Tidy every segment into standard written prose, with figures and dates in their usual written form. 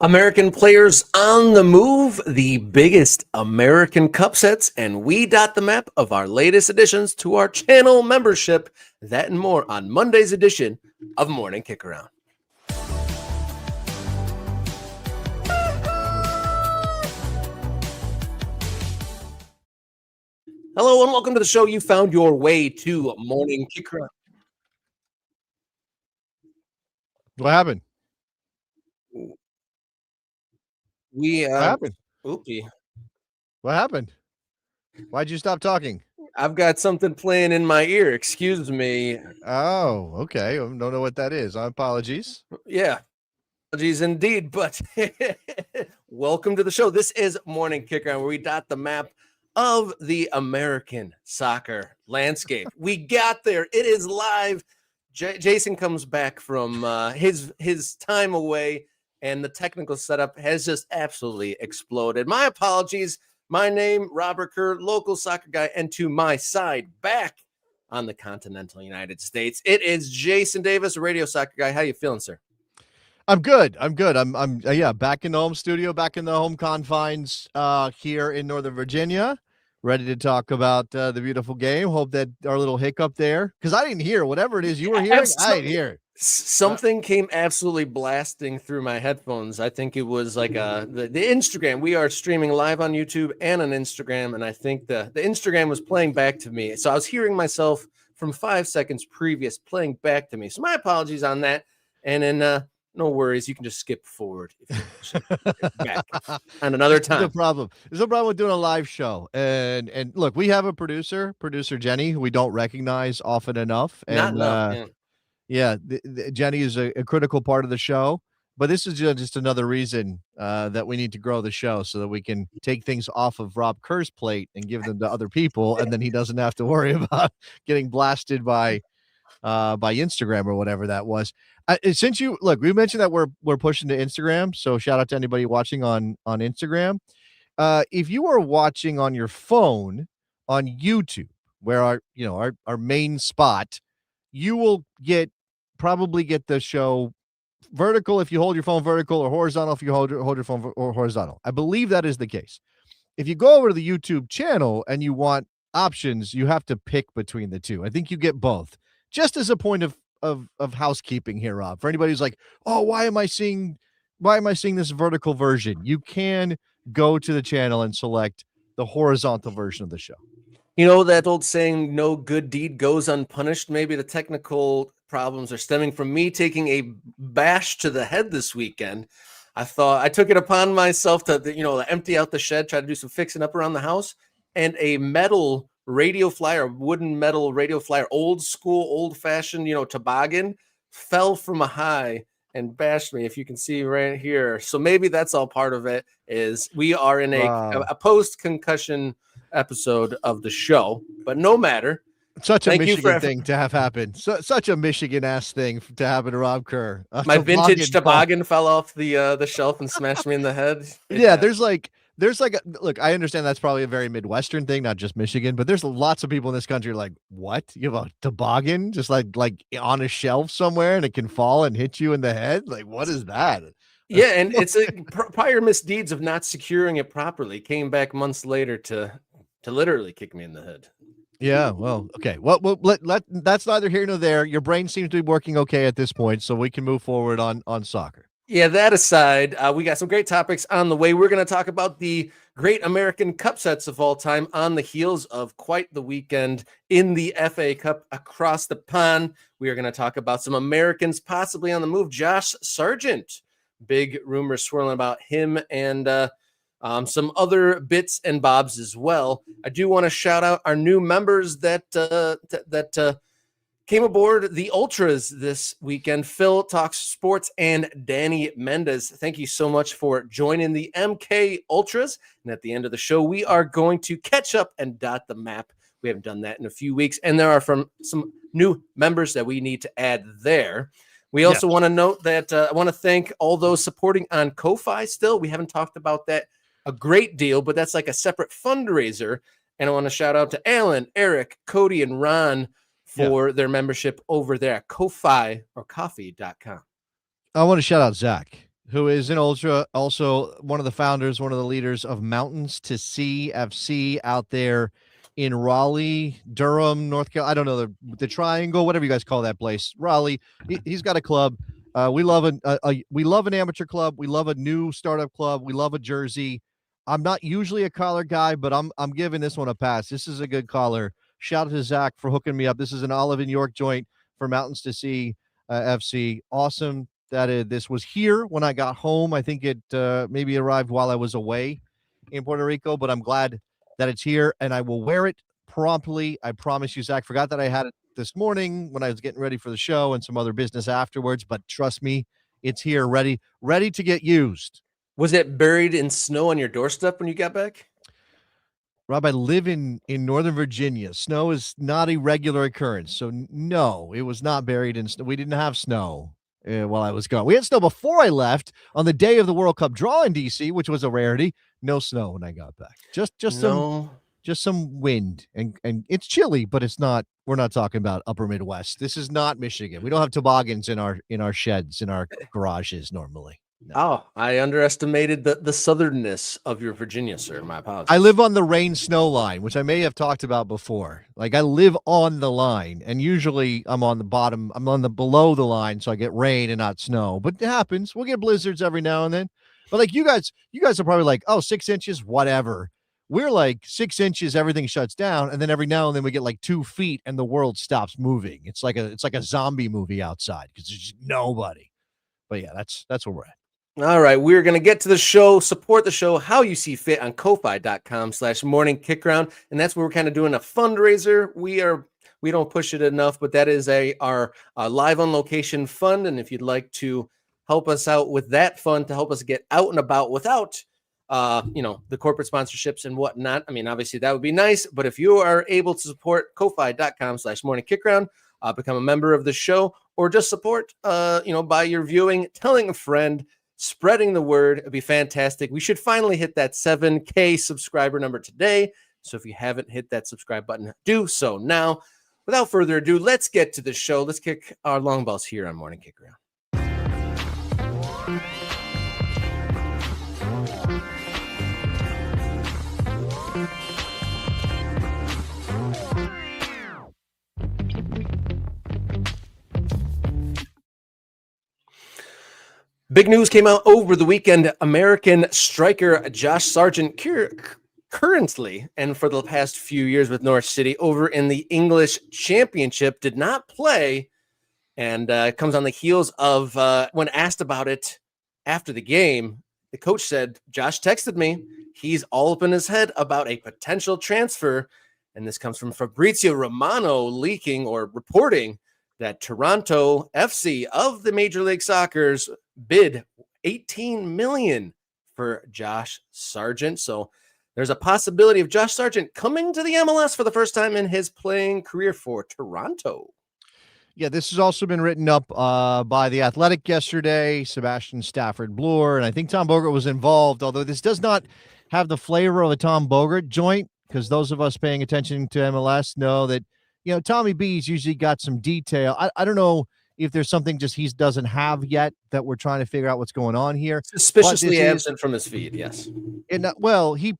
American players on the move, the biggest American Cupsets, and we dot the map of our latest additions to our channel membership. That and more on Monday's edition of Morning Kickaround. Hello and welcome to the show. You found your way to Morning Kickaround. What happened? What happened? Oopie. What happened? Why'd you stop talking? I've got something playing in my ear. Excuse me. Oh, okay. I don't know what that is. Apologies. Yeah. Apologies indeed, but welcome to the show. This is Morning Kickaround, where we dot the map of the American soccer landscape. We got there. It is live. Jason comes back from his time away, and the technical setup has just absolutely exploded. My apologies. My name, Robert Kerr, local soccer guy, and to my side, back on the continental United States, it is Jason Davis, radio soccer guy. How you feeling, sir? I'm good. I'm back in the home studio, back in the home confines here in Northern Virginia. Ready to talk about the beautiful game. Hope that our little hiccup there, because I didn't hear whatever it is you were hearing. I didn't hear it. Something came absolutely blasting through my headphones. I think it was like the Instagram. We are streaming live on YouTube and on Instagram, and I think the Instagram was playing back to me. So I was hearing myself from 5 seconds previous playing back to me. So my apologies on that. And then no worries. You can just skip forward if you back on another time. No problem. There's no problem with doing a live show. And look, we have a producer Jenny, who we don't recognize often enough. And Not enough, yeah, Jenny is a critical part of the show. But this is just another reason that we need to grow the show so that we can take things off of Rob Kerr's plate and give them to other people, and then he doesn't have to worry about getting blasted by Instagram or whatever that was. Since you look, we mentioned that we're pushing to Instagram, so shout out to anybody watching on Instagram. If you are watching on your phone on YouTube, where our main spot, you will probably get the show vertical if you hold your phone vertical, or horizontal if you hold your phone or horizontal. I believe that is the case. If you go over to the YouTube channel and you want options, you have to pick between the two. I think you get both. Just as a point of housekeeping here, Rob, for anybody who's like, oh, why am I seeing this vertical version? You can go to the channel and select the horizontal version of the show. You know that old saying, no good deed goes unpunished? Maybe the technical problems are stemming from me taking a bash to the head this weekend. I thought I took it upon myself to empty out the shed, try to do some fixing up around the house, and a metal radio flyer, wooden metal radio flyer, old school, old fashioned, toboggan, fell from a high and bashed me, if you can see right here. So maybe that's all part of it. Is we are in a post concussion episode of the show, but no matter. Such a Michigan thing to have happen. Such a Michigan-ass thing to happen to Rob Kerr. My vintage toboggan fell off the shelf and smashed me in the head. Yeah, there's like look, I understand that's probably a very Midwestern thing, not just Michigan, but there's lots of people in this country like, what? You have a toboggan just like on a shelf somewhere and it can fall and hit you in the head? Like, what is that? Yeah, and it's prior misdeeds of not securing it properly came back months later to literally kick me in the head. Yeah, well, okay. Well, that's neither here nor there. Your brain seems to be working okay at this point, so we can move forward on soccer. Yeah, that aside, we got some great topics on the way. We're going to talk about the great American Cupsets of all time on the heels of quite the weekend in the FA Cup across the pond. We are going to talk about some Americans possibly on the move. Josh Sargent, big rumors swirling about him, and some other bits and bobs as well. I do want to shout out our new members that came aboard the Ultras this weekend. Phil Talks Sports and Danny Mendez. Thank you so much for joining the MK Ultras. And at the end of the show, we are going to catch up and dot the map. We haven't done that in a few weeks. And there are some new members that we need to add there. We also want to note that I want to thank all those supporting on Ko-Fi still. We haven't talked about that a great deal, but that's like a separate fundraiser. And I want to shout out to Alan, Eric, Cody, and Ron for their membership over there at Ko-Fi or coffee.com. I want to shout out Zach, who is an ultra, also one of the founders, one of the leaders of Mountains to Sea FC out there in Raleigh, Durham, North Carolina. I don't know, the Triangle, whatever you guys call that place. Raleigh. He's got a club. We love an amateur club. We love a new startup club. We love a jersey. I'm not usually a collar guy, but I'm giving this one a pass. This is a good collar. Shout out to Zach for hooking me up. This is an Olive and York joint for Mountains to Sea FC. Awesome that this was here when I got home. I think it maybe arrived while I was away in Puerto Rico, but I'm glad that it's here, and I will wear it promptly. I promise you, Zach. Forgot that I had it this morning when I was getting ready for the show and some other business afterwards, but trust me, it's here, ready to get used. Was it buried in snow on your doorstep when you got back? Rob, I live in Northern Virginia. Snow is not a regular occurrence. So no, it was not buried in snow. We didn't have snow while I was gone. We had snow before I left on the day of the World Cup draw in DC, which was a rarity. No snow when I got back. Just some wind and it's chilly, but it's not, we're not talking about upper Midwest. This is not Michigan. We don't have toboggans in our sheds, in our garages normally. No. Oh, I underestimated the southernness of your Virginia, sir. My apologies. I live on the rain-snow line, which I may have talked about before. Like, I live on the line, and usually I'm on the bottom. I'm on the below the line, so I get rain and not snow. But it happens. We'll get blizzards every now and then. But like you guys are probably like, oh, 6 inches, whatever. We're like 6 inches, everything shuts down, and then every now and then we get like 2 feet, and the world stops moving. It's like a zombie movie outside because there's just nobody. But yeah, that's where we're at. All right, we're going to get to the show. Support the show how you see fit on ko-fi.com/morning kickaround. And that's where we're kind of doing a fundraiser. We don't push it enough, but that is our live on location fund. And if you'd like to help us out with that fund to help us get out and about without, the corporate sponsorships and whatnot, I mean, obviously that would be nice. But if you are able to support ko-fi.com/morning kickaround, become a member of the show, or just support, by your viewing, telling a friend, spreading the word, it'd be fantastic. We should finally hit that 7K subscriber number today. So if you haven't hit that subscribe button, do so now. Without further ado, let's get to the show. Let's kick our long balls here on Morning Kickaround. Big news came out over the weekend. American striker Josh Sargent, currently and for the past few years with Norwich City over in the English Championship, did not play. And it comes on the heels of when asked about it after the game, the coach said, Josh texted me. He's all up in his head about a potential transfer. And this comes from Fabrizio Romano leaking or reporting that Toronto FC of the Major League Soccer's bid $18 million for Josh Sargent. So there's a possibility of Josh Sargent coming to the MLS for the first time in his playing career for Toronto. Yeah, this has also been written up by The Athletic yesterday, Sebastian Stafford-Bloor, and I think Tom Bogert was involved, although this does not have the flavor of a Tom Bogert joint, because those of us paying attention to MLS know that, Tommy B's usually got some detail. I don't know if there's something just he doesn't have yet that we're trying to figure out what's going on here. Suspiciously absent from his feed, yes. He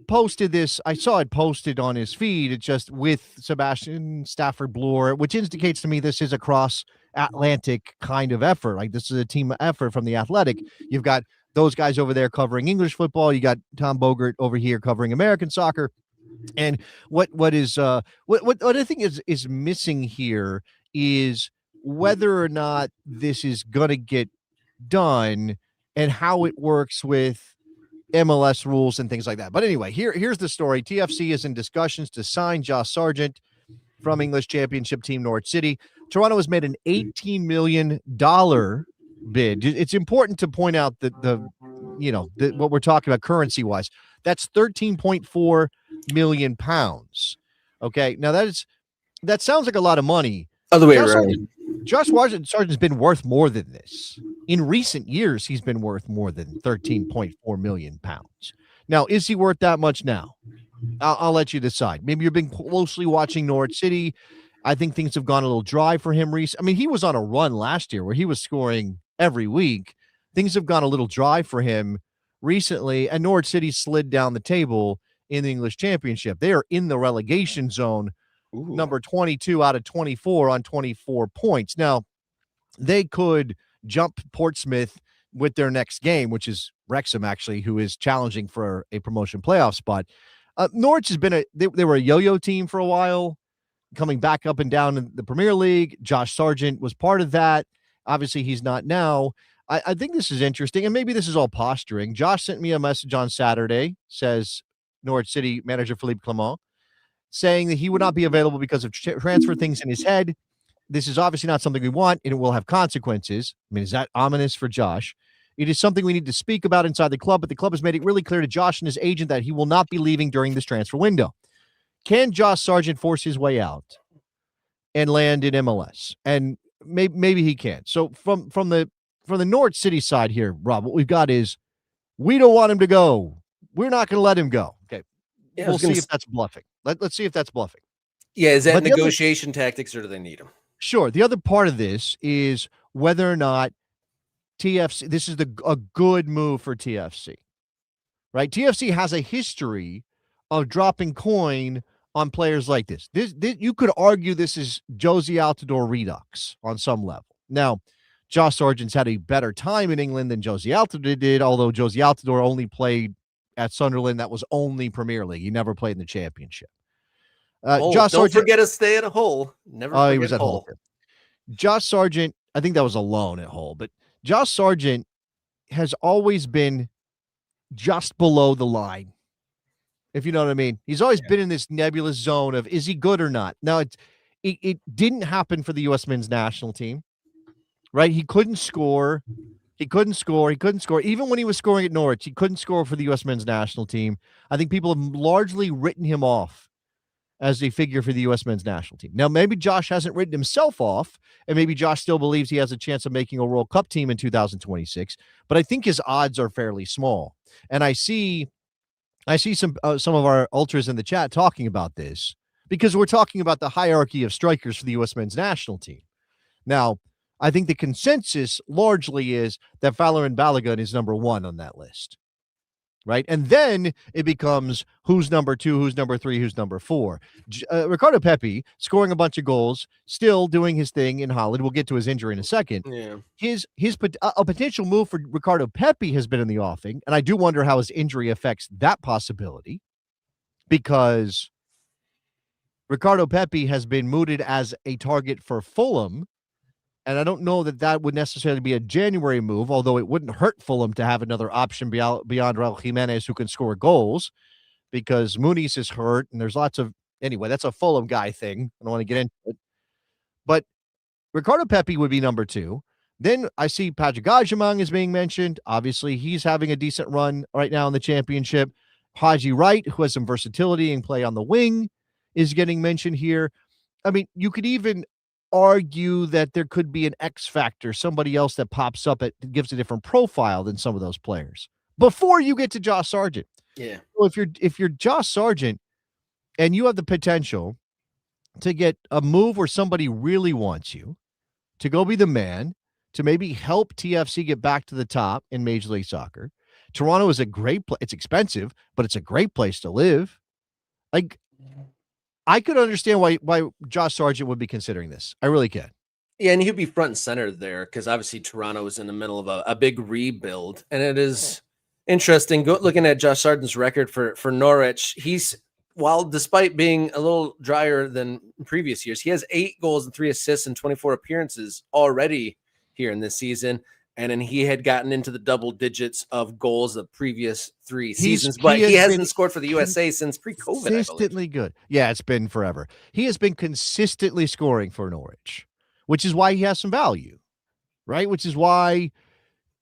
posted this. I saw it posted on his feed. It's just with Sebastian Stafford-Bloor, which indicates to me this is a cross-Atlantic kind of effort. Like, this is a team effort from The Athletic. You've got those guys over there covering English football. You got Tom Bogert over here covering American soccer. And what I think is missing here is whether or not this is going to get done and how it works with MLS rules and things like that. But anyway, here's the story. TFC is in discussions to sign Josh Sargent from English Championship team Norwich City. Toronto has made an $18 million bid. It's important to point out that what we're talking about currency wise, that's 13.4 million pounds. Okay. Now that sounds like a lot of money. Other way around. Josh Sargent's been worth more than this. In recent years, he's been worth more than 13.4 million pounds. Now, is he worth that much now? I'll let you decide. Maybe you've been closely watching Norwich City I think things have gone a little dry for him recently. I mean, he was on a run last year where he was scoring every week. Things have gone a little dry for him recently, and Norwich City slid down the table in the English Championship. They are in the relegation zone, number 22 out of 24 on 24 points. Now, they could jump Portsmouth with their next game, which is Wrexham, actually, who is challenging for a promotion playoff spot. Norwich has been they were a yo-yo team for a while, coming back up and down in the Premier League. Josh Sargent was part of that. Obviously, he's not now. I think this is interesting, and maybe this is all posturing. Josh sent me a message on Saturday, says Norwich City manager Philippe Clement, saying that he would not be available because of transfer things in his head. This is obviously not something we want, and it will have consequences. I mean, is that ominous for Josh? It is something we need to speak about inside the club, but the club has made it really clear to Josh and his agent that he will not be leaving during this transfer window. Can Josh Sargent force his way out and land in MLS? And maybe he can. So from the Norwich City side here, Rob, what we've got is we don't want him to go. We're not going to let him go. Okay. Yeah, we'll see if that's bluffing. Let's see if that's bluffing. Yeah, is that negotiation tactics, or do they need him? Sure. The other part of this is whether or not TFC, this is a good move for TFC, right? TFC has a history of dropping coin on players like this. This you could argue this is Josie Altidore redux on some level. Now, Josh Sargent's had a better time in England than Josie Altidore did, although Josie Altidore only played at Sunderland. That was only Premier League. He never played in the Championship. Josh Sargent, don't forget to stay at Hull. Never forget he was at Hull. Josh Sargent, I think that was a loan at Hull, but Josh Sargent has always been just below the line, if you know what I mean. He's always been in this nebulous zone of, is he good or not? Now, it didn't happen for the U.S. men's national team, right? He couldn't score. He couldn't score. Even when he was scoring at Norwich, he couldn't score for the U.S. men's national team. I think people have largely written him off as a figure for the U.S. men's national team. Now, maybe Josh hasn't written himself off, and maybe Josh still believes he has a chance of making a World Cup team in 2026, but I think his odds are fairly small. And I see some of our ultras in the chat talking about this because we're talking about the hierarchy of strikers for the U.S. men's national team. Now, I think the consensus largely is that Fowler Balogun is number one on that list. Right. And then it becomes who's number two, who's number three, who's number four. Ricardo Pepi scoring a bunch of goals, still doing his thing in Holland. We'll get to his injury in a second. Yeah. A potential move for Ricardo Pepi has been in the offing. And I do wonder how his injury affects that possibility, because Ricardo Pepi has been mooted as a target for Fulham. And I don't know that would necessarily be a January move, although it wouldn't hurt Fulham to have another option beyond Raul Jimenez who can score goals, because Muniz is hurt, and there's lots of – anyway, that's a Fulham guy thing. I don't want to get into it. But Ricardo Pepi would be number two. Then I see Patrick Gajamang is being mentioned. Obviously, he's having a decent run right now in the Championship. Haji Wright, who has some versatility and play on the wing, is getting mentioned here. I mean, you could even – argue that there could be an X factor, somebody else that pops up that gives a different profile than some of those players before you get to Josh Sargent. Yeah. Well, if you're Josh Sargent and you have the potential to get a move where somebody really wants you to go be the man, to maybe help TFC get back to the top in Major League Soccer. Toronto is a great place. It's expensive, but it's a great place to live. Like, I could understand why Josh Sargent would be considering this. I really can. Yeah, and he'd be front and center there because obviously Toronto is in the middle of a big rebuild. And it is interesting looking at Josh Sargent's record for Norwich. While despite being a little drier than previous years, he has 8 goals and 3 assists and 24 appearances already here in this season. And then he had gotten into the double digits of goals the previous 3 seasons, but he hasn't scored for the USA since pre-COVID. Consistently good. Yeah, it's been forever. He has been consistently scoring for Norwich, which is why he has some value, right? Which is why,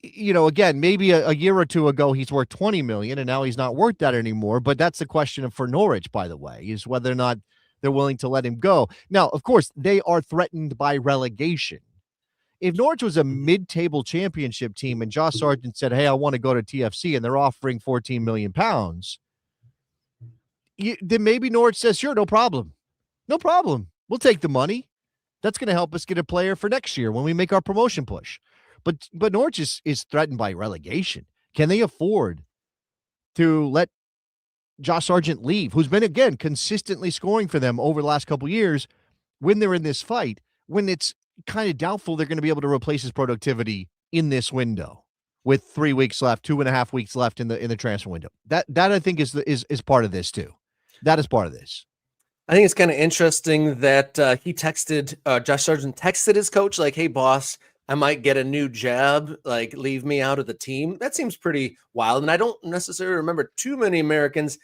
again, maybe a year or two ago he's worth 20 million, and now he's not worth that anymore. But that's the question for Norwich, by the way, is whether or not they're willing to let him go. Now, of course, they are threatened by relegation. If Norwich was a mid-table championship team and Josh Sargent said, hey, I want to go to TFC, and they're offering £14 million, then maybe Norwich says, sure, no problem. No problem. We'll take the money. That's going to help us get a player for next year when we make our promotion push. But Norwich is threatened by relegation. Can they afford to let Josh Sargent leave, who's been, again, consistently scoring for them over the last couple of years, when they're in this fight, when it's kind of doubtful they're going to be able to replace his productivity in this window with 3 weeks left, 2.5 weeks left in the transfer window? That I think is part of this too. That is part of this. I think it's kind of interesting that Josh Sargent texted his coach like, "Hey, boss, I might get a new job. Like, leave me out of the team." That seems pretty wild. And I don't necessarily remember too many Americans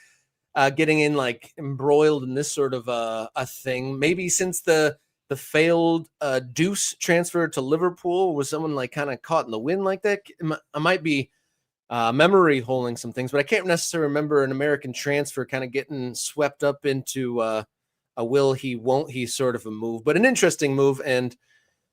getting in like embroiled in this sort of a thing. Maybe since the failed Deuce transfer to Liverpool, was someone like kind of caught in the wind like that? I might be memory holding some things, but I can't necessarily remember an American transfer kind of getting swept up into a will he won't he sort of a move, but an interesting move. And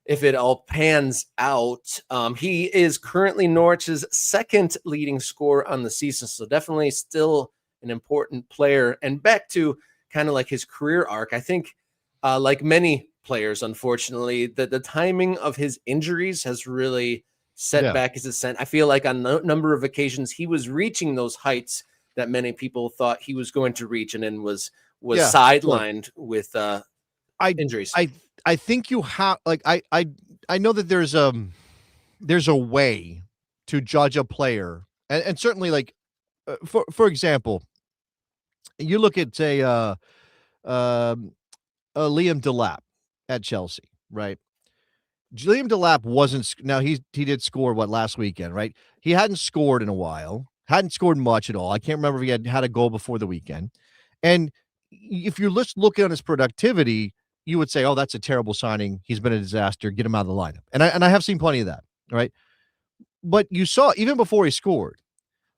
if it all pans out, he is currently Norwich's second leading scorer on the season. So definitely still an important player. And back to kind of like his career arc, I think like many players, unfortunately, the timing of his injuries has really set back his ascent. I feel like on a number of occasions he was reaching those heights that many people thought he was going to reach, and then was sidelined with injuries. I think you have, like, I know that there's a way to judge a player, and certainly, like, for example, you look at, say, Liam Delap at Chelsea, right? Liam Delap wasn't now he did score last weekend, right? He hadn't scored in a while, hadn't scored much at all. I can't remember if he had a goal before the weekend. And if you're just looking at his productivity, you would say, "Oh, that's a terrible signing. He's been a disaster. Get him out of the lineup." And I have seen plenty of that, right? But you saw even before he scored,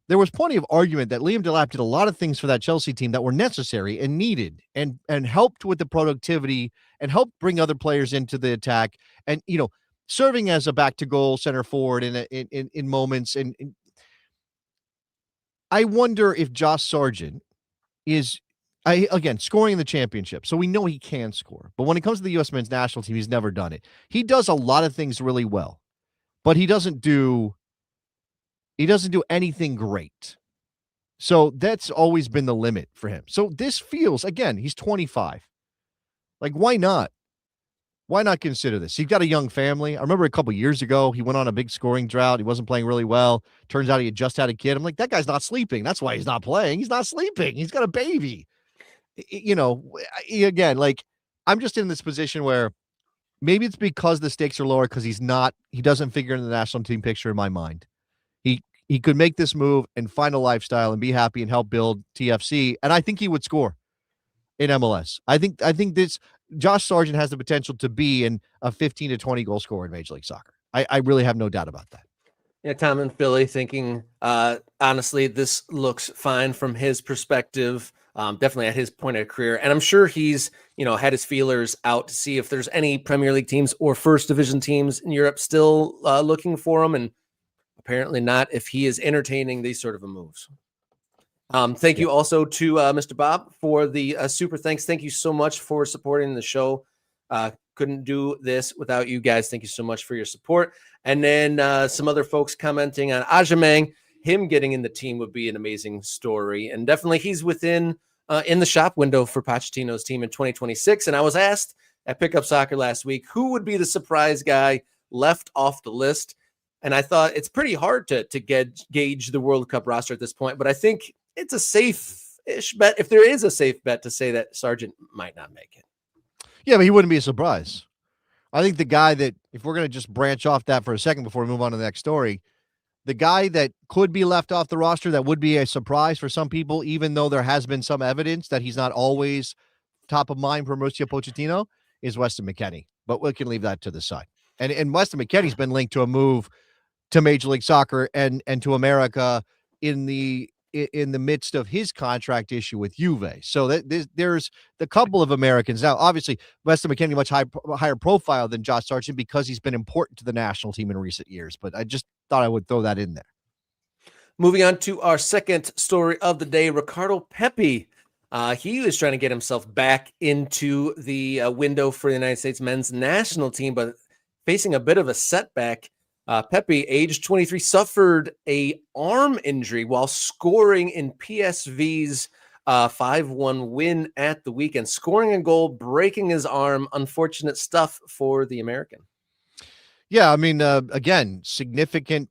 there was plenty of argument that Liam Delap did a lot of things for that Chelsea team that were necessary and needed, and helped with the productivity and helped bring other players into the attack, and serving as a back to goal center forward in moments. And I wonder if Josh Sargent is again scoring in the championship, so we know he can score. But when it comes to the U.S. men's national team, he's never done it. He does a lot of things really well, but he doesn't do anything great. So that's always been the limit for him. So this feels, again, he's 25. Like, why not? Why not consider this? He's got a young family. I remember a couple years ago, he went on a big scoring drought. He wasn't playing really well. Turns out he had just had a kid. I'm like, that guy's not sleeping. That's why he's not playing. He's not sleeping. He's got a baby. Again, like, I'm just in this position where maybe it's because the stakes are lower because he doesn't figure in the national team picture in my mind. He could make this move and find a lifestyle and be happy and help build TFC. And I think he would score in MLS. I think this Josh Sargent has the potential to be a 15 to 20 goal scorer in Major League Soccer. I really have no doubt about that. Yeah, Tom and Philly thinking, honestly, this looks fine from his perspective, definitely at his point of career. And I'm sure he's, had his feelers out to see if there's any Premier League teams or first division teams in Europe still looking for him. And apparently not if he is entertaining these sort of moves. Thank you also to Mr. Bob for the super thanks. Thank you so much for supporting the show. Couldn't do this without you guys. Thank you so much for your support. And then some other folks commenting on Ajamang. Him getting in the team would be an amazing story. And definitely he's within in the shop window for Pochettino's team in 2026. And I was asked at Pickup Soccer last week, who would be the surprise guy left off the list? And I thought it's pretty hard to gauge the World Cup roster at this point, but I think it's a safe-ish bet, if there is a safe bet, to say that Sargent might not make it. Yeah, but he wouldn't be a surprise. I think the guy that, if we're going to just branch off that for a second before we move on to the next story, the guy that could be left off the roster that would be a surprise for some people, even though there has been some evidence that he's not always top of mind for Mauricio Pochettino, is Weston McKennie. But we can leave that to the side. And Weston McKennie's been linked to a move to Major League Soccer and to America in the midst of his contract issue with Juve. So there's the couple of Americans. Now, obviously, Weston McKennie much higher profile than Josh Sargent because he's been important to the national team in recent years. But I just thought I would throw that in there. Moving on to our second story of the day, Ricardo Pepi He was trying to get himself back into the window for the United States men's national team, but facing a bit of a setback. Pepe, age 23, suffered a arm injury while scoring in PSV's 5-1 win at the weekend, scoring a goal, breaking his arm. Unfortunate stuff for the American. Yeah, I mean, again, significant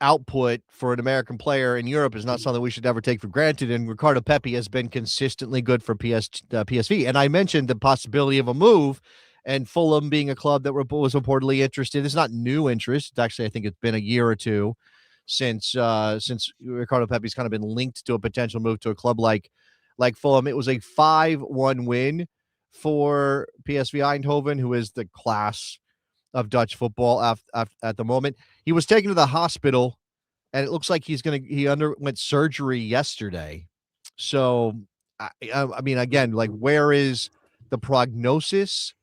output for an American player in Europe is not something we should ever take for granted. And Ricardo Pepi has been consistently good for PSV. And I mentioned the possibility of a move, and Fulham being a club that was reportedly interested. It's not new interest. It's actually, I think it's been a year or two since Ricardo Pepi's kind of been linked to a potential move to a club like Fulham. It was a 5-1 win for PSV Eindhoven, who is the class of Dutch football at the moment. He was taken to the hospital, and it looks like he underwent surgery yesterday. So, I mean, again, like, where is the prognosis?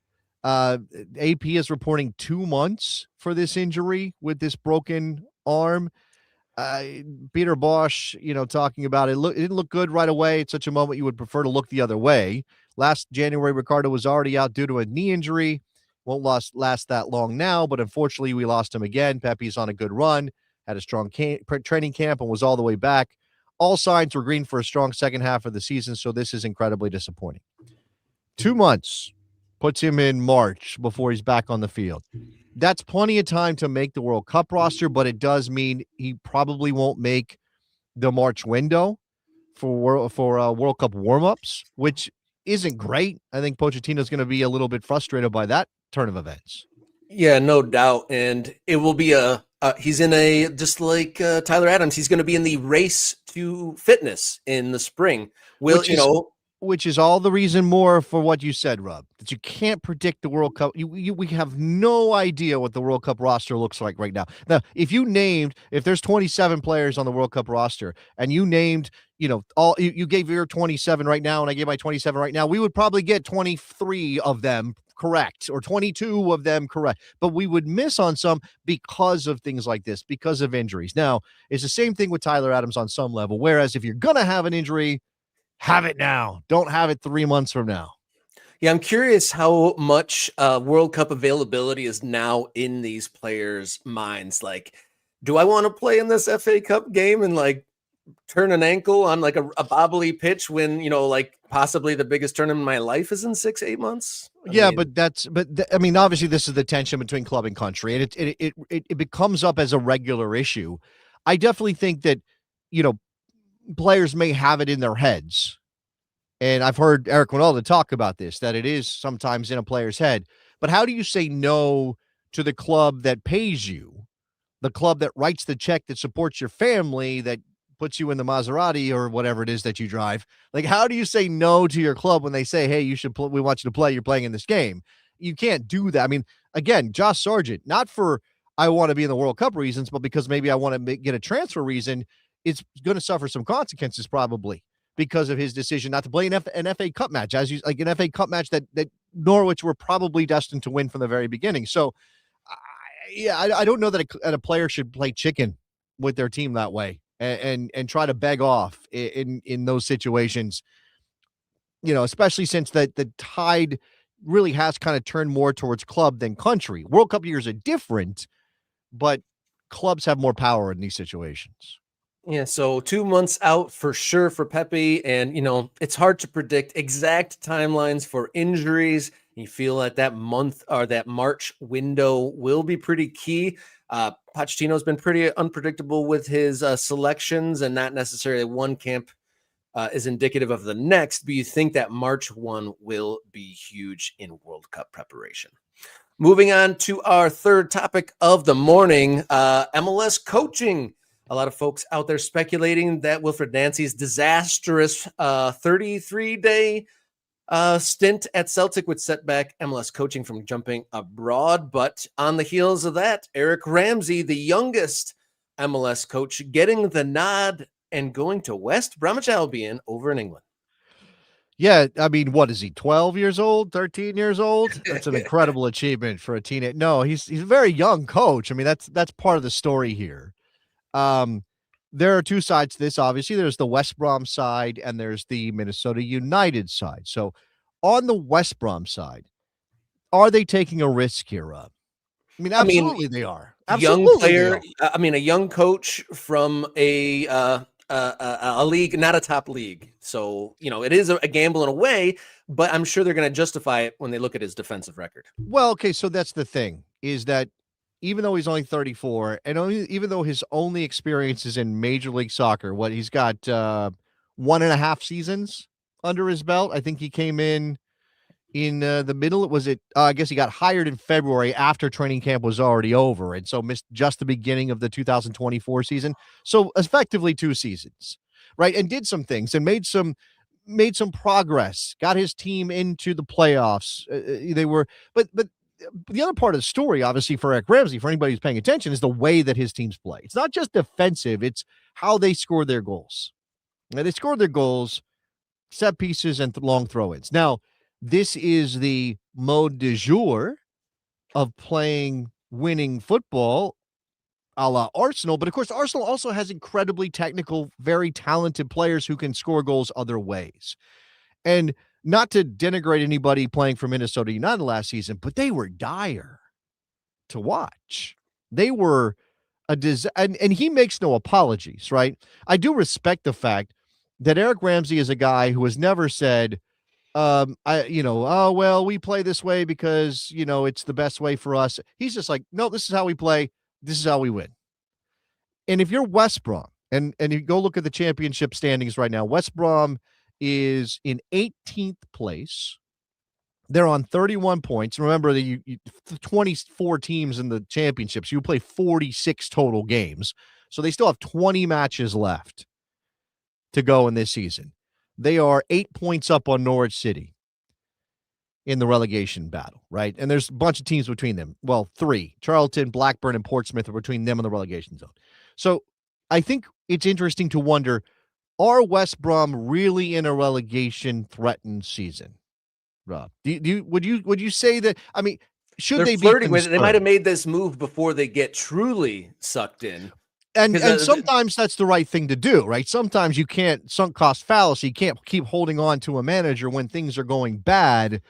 AP is reporting 2 months for this injury with this broken arm. Peter Bosch, talking about it didn't look good right away. It's such a moment you would prefer to look the other way. Last January, Ricardo was already out due to a knee injury. Won't last that long now, but unfortunately, we lost him again. Pepe's on a good run, had a strong training camp, and was all the way back. All signs were green for a strong second half of the season, so this is incredibly disappointing. 2 months puts him in March before he's back on the field. That's plenty of time to make the World Cup roster, but it does mean he probably won't make the March window for World Cup warm-ups, which isn't great. I think Pochettino's going to be a little bit frustrated by that turn of events. Yeah, no doubt. And it will be he's in just like Tyler Adams, he's going to be in the race to fitness in the spring. Which is all the reason more for what you said, Rob, that you can't predict the World Cup. We have no idea what the World Cup roster looks like right now. Now, if there's 27 players on the World Cup roster and you named, you gave your 27 right now and I gave my 27 right now, we would probably get 23 of them correct or 22 of them correct, but we would miss on some because of things like this, because of injuries. Now, it's the same thing with Tyler Adams on some level, whereas if you're going to have an injury, have it now. Don't have it 3 months from now. Yeah, I'm curious how much World Cup availability is now in these players' minds. Like, do I want to play in this FA Cup game and like turn an ankle on like a bobbly pitch when, like possibly the biggest tournament in my life is in 6-8 months? I mean, obviously this is the tension between club and country, and it comes up as a regular issue. I definitely think that, players may have it in their heads. And I've heard Eric Winalda talk about this, that it is sometimes in a player's head. But how do you say no to the club that pays you, the club that writes the check, that supports your family, that puts you in the Maserati or whatever it is that you drive? Like, how do you say no to your club when they say, hey, we want you to play, you're playing in this game? You can't do that. I mean, again, Josh Sargent, not for I want to be in the World Cup reasons, but because maybe I want to get a transfer reason, it's going to suffer some consequences probably because of his decision not to play an FA Cup match, like an FA Cup match that Norwich were probably destined to win from the very beginning. So, I don't know that a player should play chicken with their team that way and try to beg off in those situations. Especially since the tide really has kind of turned more towards club than country. World Cup years are different, but clubs have more power in these situations. Yeah, so 2 months out for sure for Pepe, and it's hard to predict exact timelines for injuries. You feel like that month or that March window will be pretty key. Pochettino's been pretty unpredictable with his selections, and not necessarily one camp is indicative of the next, but you think that March 1 will be huge in World Cup preparation. Moving on to our third topic of the morning, MLS coaching. A lot of folks out there speculating that Wilfred Nancy's disastrous 33-day stint at Celtic would set back MLS coaching from jumping abroad. But on the heels of that, Eric Ramsey, the youngest MLS coach, getting the nod and going to West Bromwich Albion over in England. Yeah, I mean, what is he, 12 years old, 13 years old? That's an incredible achievement for a teenager. No, he's a very young coach. I mean, that's part of the story here. there are two sides to this. Obviously, there's the West Brom side and there's the Minnesota United side. So on the West Brom side, are they taking a risk here, Rob? I mean, I mean, absolutely they are. young Absolutely they player. are. I mean, a young coach from a league, not a top league. So, it is a gamble in a way, but I'm sure they're going to justify it when they look at his defensive record. Well, okay, so that's the thing, is that even though he's only 34 and even though his only experience is in Major League Soccer, he's got 1.5 seasons under his belt. I think he came in the middle. I guess he got hired in February after training camp was already over, and so missed just the beginning of the 2024 season. So effectively 2 seasons, right? And did some things and made some progress, got his team into the playoffs. But the other part of the story, obviously, for Eric Ramsey, for anybody who's paying attention, is the way that his teams play. It's not just defensive, it's how they score their goals. Now, they scored their goals, set pieces, and long throw-ins. Now, this is the mode du jour of playing winning football a la Arsenal. But, of course, Arsenal also has incredibly technical, very talented players who can score goals other ways. And not to denigrate anybody playing for Minnesota United last season, but they were dire to watch. They were and he makes no apologies, right? I do respect the fact that Eric Ramsey is a guy who has never said, oh, well, we play this way because, it's the best way for us. He's just like, no, this is how we play. This is how we win. And if you're West Brom, and you go look at the championship standings right now, West Brom is in 18th place. They're on 31 points. Remember that you 24 teams in the championships. You play 46 total games. So they still have 20 matches left to go in this season. They are 8 points up on Norwich City in the relegation battle, right? And there's a bunch of teams between them. Well, 3. Charlton, Blackburn, and Portsmouth are between them and the relegation zone. So I think it's interesting to wonder, are West Brom really in a relegation threatened season? Rob, would you say that? I mean, should they be flirting with it? They might have made this move before they get truly sucked in. And sometimes that's the right thing to do, right? Sometimes you can't, sunk cost fallacy, can't keep holding on to a manager when things are going bad,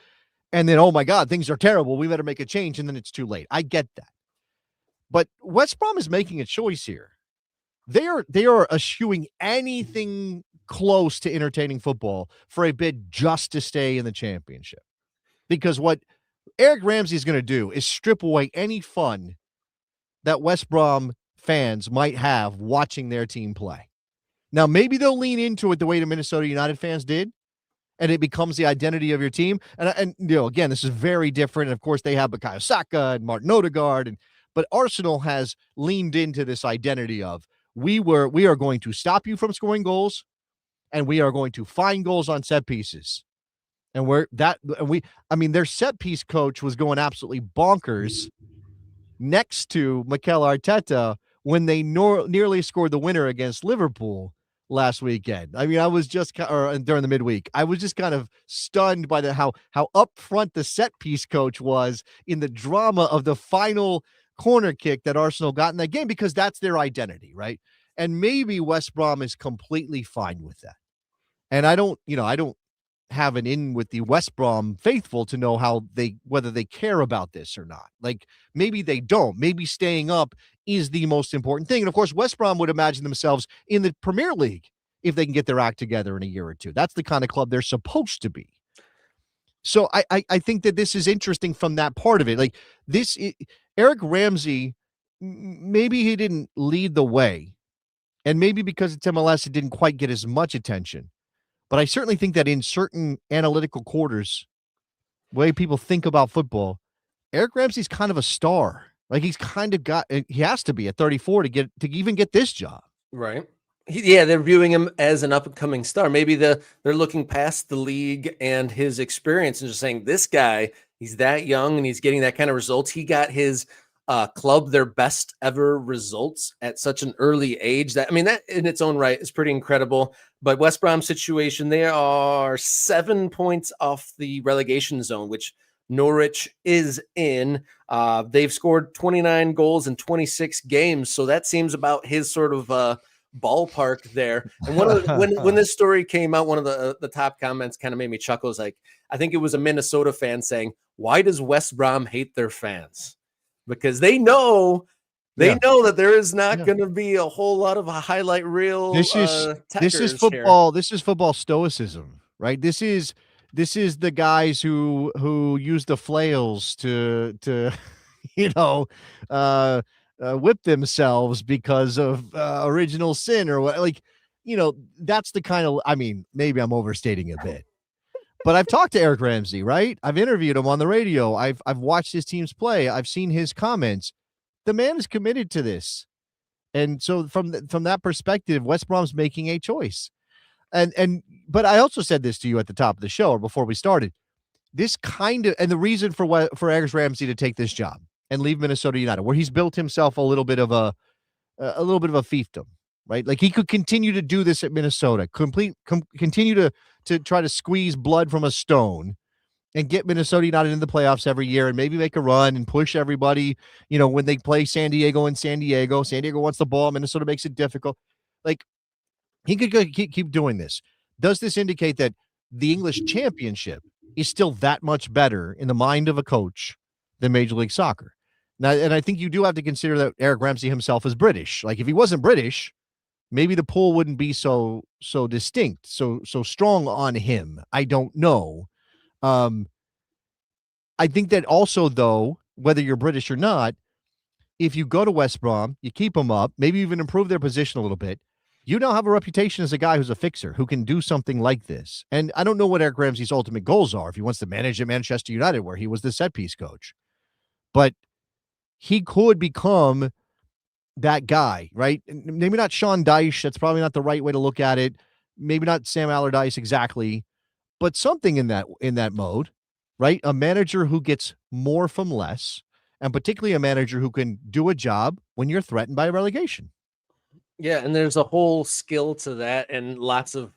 and then, oh my God, things are terrible, we better make a change, and then it's too late. I get that. But West Brom is making a choice here. They are eschewing anything close to entertaining football for a bid just to stay in the championship. Because what Eric Ramsey is going to do is strip away any fun that West Brom fans might have watching their team play. Now, maybe they'll lean into it the way the Minnesota United fans did, and it becomes the identity of your team. And again, this is very different. And of course, they have Bukayo Saka and Martin Odegaard, but Arsenal has leaned into this identity of we are going to stop you from scoring goals, and we are going to find goals on set pieces. And their set piece coach was going absolutely bonkers next to Mikel Arteta when they nearly scored the winner against Liverpool last weekend. I mean, I was just during the midweek, I was just kind of stunned by how upfront the set piece coach was in the drama of the final corner kick that Arsenal got in that game, because that's their identity, right? And maybe West Brom is completely fine with that. And I don't have an in with the West Brom faithful to know whether they care about this or not. Like, maybe they don't. Maybe staying up is the most important thing. And of course, West Brom would imagine themselves in the Premier League if they can get their act together in a year or two. That's the kind of club they're supposed to be. So I think that this is interesting from that part of it. Like Eric Ramsey, maybe he didn't lead the way, and maybe because it's MLS, it didn't quite get as much attention. But I certainly think that in certain analytical quarters, the way people think about football, Eric Ramsey's kind of a star. Like, he has to be at 34 to even get this job. Right. They're viewing him as an up-and-coming star. Maybe they're looking past the league and his experience and just saying, this guy, he's that young and he's getting that kind of results. He got his club their best ever results at such an early age. That in its own right is pretty incredible. But West Brom's situation, they are 7 points off the relegation zone, which Norwich is in. They've scored 29 goals in 26 games. So that seems about his sort of ballpark there. And one of the, when this story came out, one of the top comments kind of made me chuckle. Like, I think it was a Minnesota fan saying, "Why does West Brom hate their fans?" Because they know that there is not going to be a whole lot of a highlight reel. This is football. This is football stoicism, right? This is the guys who use the flails to whip themselves because of original sin or what. Like, that's the kind of. I mean, maybe I'm overstating a bit, but I've talked to Eric Ramsey, right? I've interviewed him on the radio. I've watched his teams play. I've seen his comments. The man is committed to this. And so from that perspective, West Brom's making a choice. But I also said this to you at the top of the show or before we started. This kind of, and the reason for Eric Ramsey to take this job and leave Minnesota United, where he's built himself a little bit of a fiefdom, right? Like, he could continue to do this at Minnesota, continue to try to squeeze blood from a stone and get Minnesota United in the playoffs every year and maybe make a run and push everybody, when they play San Diego in San Diego. San Diego wants the ball. Minnesota makes it difficult. Like, he could keep doing this. Does this indicate that the English championship is still that much better in the mind of a coach than Major League Soccer? Now, and I think you do have to consider that Eric Ramsey himself is British. Like, if he wasn't British, maybe the pull wouldn't be so distinct, so strong on him. I don't know. I think that also, though, whether you're British or not, if you go to West Brom, you keep them up, maybe even improve their position a little bit, you now have a reputation as a guy who's a fixer, who can do something like this. And I don't know what Eric Ramsey's ultimate goals are, if he wants to manage at Manchester United, where he was the set-piece coach. But he could become that guy, right? Maybe not Sean Dyche. That's probably not the right way to look at it. Maybe not Sam Allardyce exactly, but something in that mode, right? A manager who gets more from less, and particularly a manager who can do a job when you're threatened by relegation. Yeah, and there's a whole skill to that, and lots of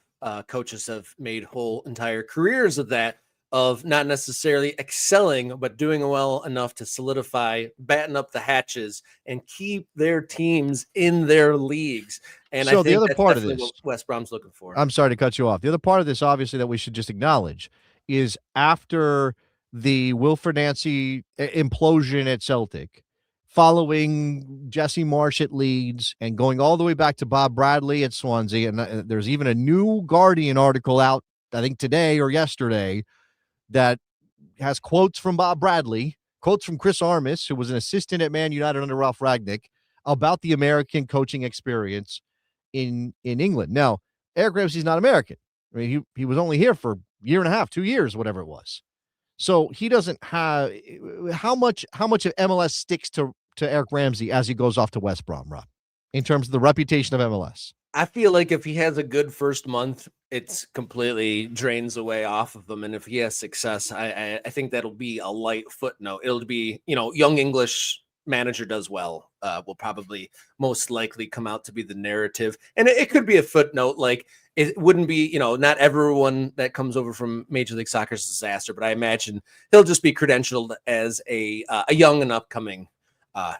coaches have made whole entire careers of that, of not necessarily excelling, but doing well enough to solidify, batten up the hatches, and keep their teams in their leagues. And so I think the other that's part of definitely this, what West Brom's looking for. I'm sorry to cut you off. The other part of this, obviously, that we should just acknowledge is after the Wilfred Nancy implosion at Celtic, following Jesse Marsh at Leeds, and going all the way back to Bob Bradley at Swansea. And there's even a new Guardian article out, I think today or yesterday, that has quotes from Bob Bradley, quotes from Chris Armas, who was an assistant at Man United under Ralph Rangnick, about the American coaching experience in England. Now, Eric Ramsey's not American. I mean, he was only here for a year and a half, 2 years, whatever it was. So he doesn't have how much of MLS sticks to Eric Ramsey as he goes off to West Brom, Rob, in terms of the reputation of MLS. I feel like if he has a good first month, it's completely drains away off of him. And if he has success, I think that'll be a light footnote. It'll be, young English manager does well, will probably most likely come out to be the narrative. And it could be a footnote. Like, it wouldn't be, not everyone that comes over from Major League Soccer is a disaster, but I imagine he'll just be credentialed as a young and upcoming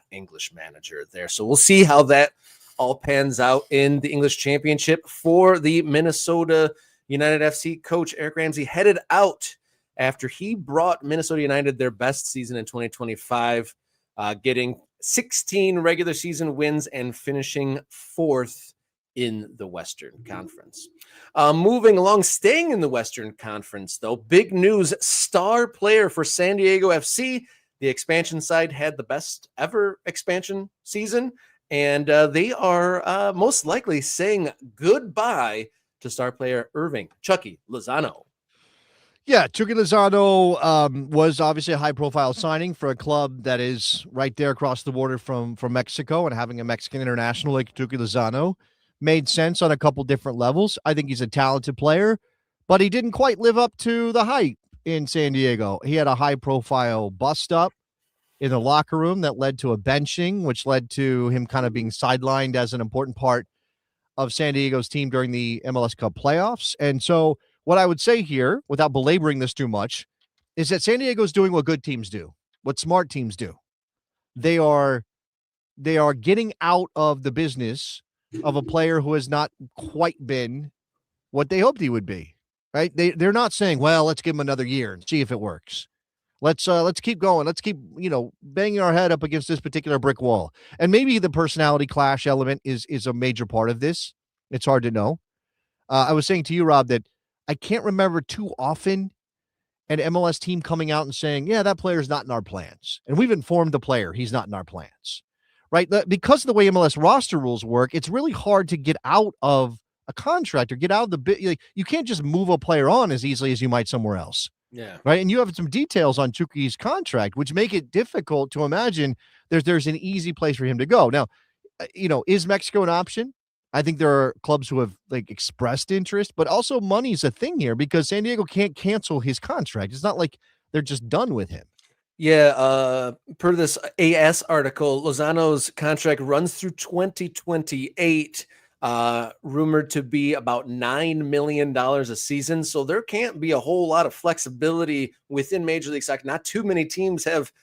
English manager there. So we'll see how that all pans out in the English Championship for the Minnesota United FC coach. Eric Ramsey headed out after he brought Minnesota United their best season in 2025, getting 16 regular season wins and finishing fourth in the Western Conference. Moving along, staying in the Western Conference, though, big news: star player for San Diego FC. The expansion side had the best ever expansion season, and they are most likely saying goodbye to star player Chucky Lozano. Yeah, Chucky Lozano was obviously a high-profile signing for a club that is right there across the border from Mexico, and having a Mexican international like Chucky Lozano made sense on a couple different levels. I think he's a talented player, but he didn't quite live up to the hype in San Diego. He had a high-profile bust-up in the locker room that led to a benching, which led to him kind of being sidelined as an important part of San Diego's team during the MLS Cup playoffs. And so what I would say here, without belaboring this too much, is that San Diego's doing what good teams do, what smart teams do. They are getting out of the business of a player who has not quite been what they hoped he would be, right? They're not saying, well, let's give him another year and see if it works. Let's keep going. Let's keep, banging our head up against this particular brick wall. And maybe the personality clash element is a major part of this. It's hard to know. I was saying to you, Rob, that I can't remember too often an MLS team coming out and saying, yeah, that player's not in our plans. And we've informed the player he's not in our plans, right? Because of the way MLS roster rules work, it's really hard to get out of a contract or get out of the bit. Like, you can't just move a player on as easily as you might somewhere else. Yeah. Right. And you have some details on Chucky's contract, which make it difficult to imagine there's an easy place for him to go. Now, is Mexico an option? I think there are clubs who have expressed interest, but also money's a thing here because San Diego can't cancel his contract. It's not like they're just done with him. Yeah, per this AS article, Lozano's contract runs through 2028, rumored to be about $9 million a season. So there can't be a whole lot of flexibility within Major League Soccer. Not too many teams have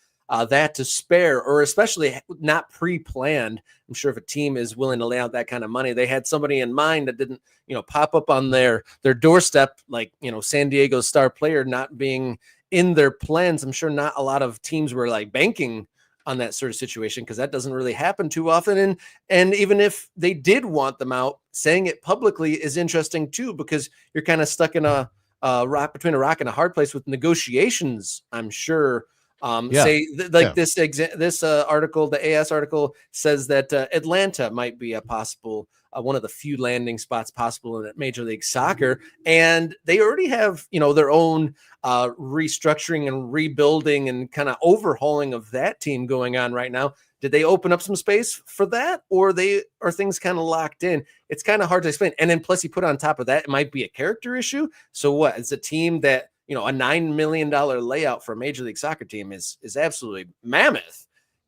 that to spare, or especially not pre-planned. I'm sure if a team is willing to lay out that kind of money, they had somebody in mind that didn't, pop up on their doorstep, like, San Diego's star player not being in their plans. I'm sure not a lot of teams were banking on that sort of situation because that doesn't really happen too often. And even if they did want them out, saying it publicly is interesting too, because you're kind of stuck in a rock between a rock and a hard place with negotiations, I'm sure. This article, the AS article, says that Atlanta might be a possible one of the few landing spots possible in Major League Soccer, and they already have their own restructuring and rebuilding and kind of overhauling of that team going on right now. Did they open up some space for that, or are things kind of locked in? It's kind of hard to explain. And then plus you put on top of that, it might be a character issue. So what? It's a team that a $9 million layout for a Major League Soccer team is absolutely mammoth.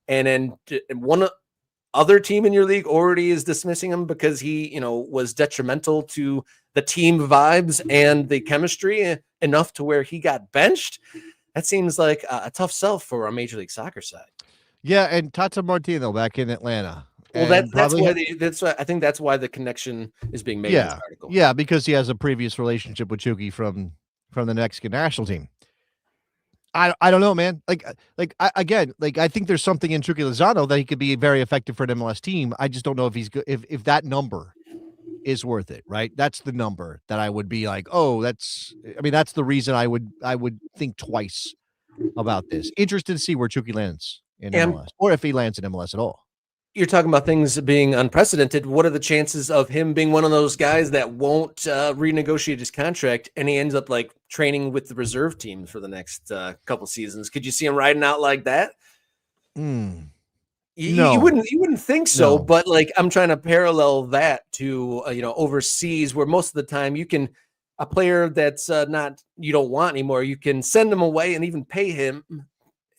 And then one other team in your league already is dismissing him because he, was detrimental to the team vibes and the chemistry enough to where he got benched. That seems like a tough sell for a Major League Soccer side. Yeah, and Tata Martino back in Atlanta. Well, that's why I think that's why the connection is being made in this article. Yeah, because he has a previous relationship with Chucky from the Mexican national team. I don't know, man. I think there's something in Chucky Lozano that he could be very effective for an MLS team. I just don't know if he's good, if that number is worth it, right? That's the number that I would be like, oh, that's the reason I would think twice about this. Interested to see where Chucky lands in MLS, or if he lands in MLS at all. You're talking about things being unprecedented. What are the chances of him being one of those guys that won't renegotiate his contract and he ends up training with the reserve team for the next couple seasons? Could you see him riding out like that? No. You wouldn't think so, no. But I'm trying to parallel that to overseas, where most of the time a player that's not you don't want anymore, you can send him away and even pay him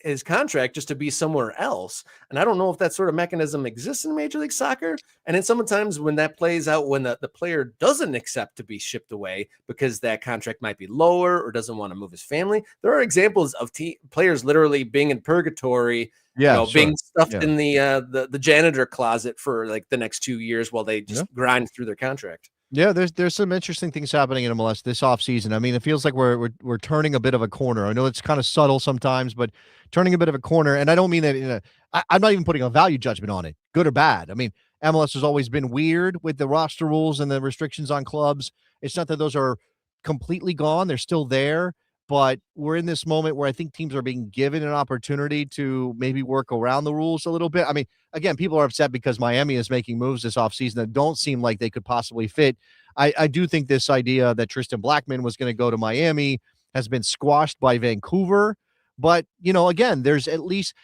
his contract just to be somewhere else. And I don't know if that sort of mechanism exists in Major League Soccer. And then sometimes when that plays out, when the player doesn't accept to be shipped away because that contract might be lower or doesn't want to move his family, there are examples of players literally being in purgatory, being stuffed in the janitor closet for the next 2 years while they just grind through their contract. Yeah, there's some interesting things happening in MLS this offseason. I mean, it feels like we're turning a bit of a corner. I know it's kind of subtle sometimes, but turning a bit of a corner. And I don't mean that I'm not even putting a value judgment on it, good or bad. I mean, MLS has always been weird with the roster rules and the restrictions on clubs. It's not that those are completely gone. They're still there. But we're in this moment where I think teams are being given an opportunity to maybe work around the rules a little bit. I mean, again, people are upset because Miami is making moves this offseason that don't seem like they could possibly fit. I do think this idea that Tristan Blackman was going to go to Miami has been squashed by Vancouver. But, again, there's at least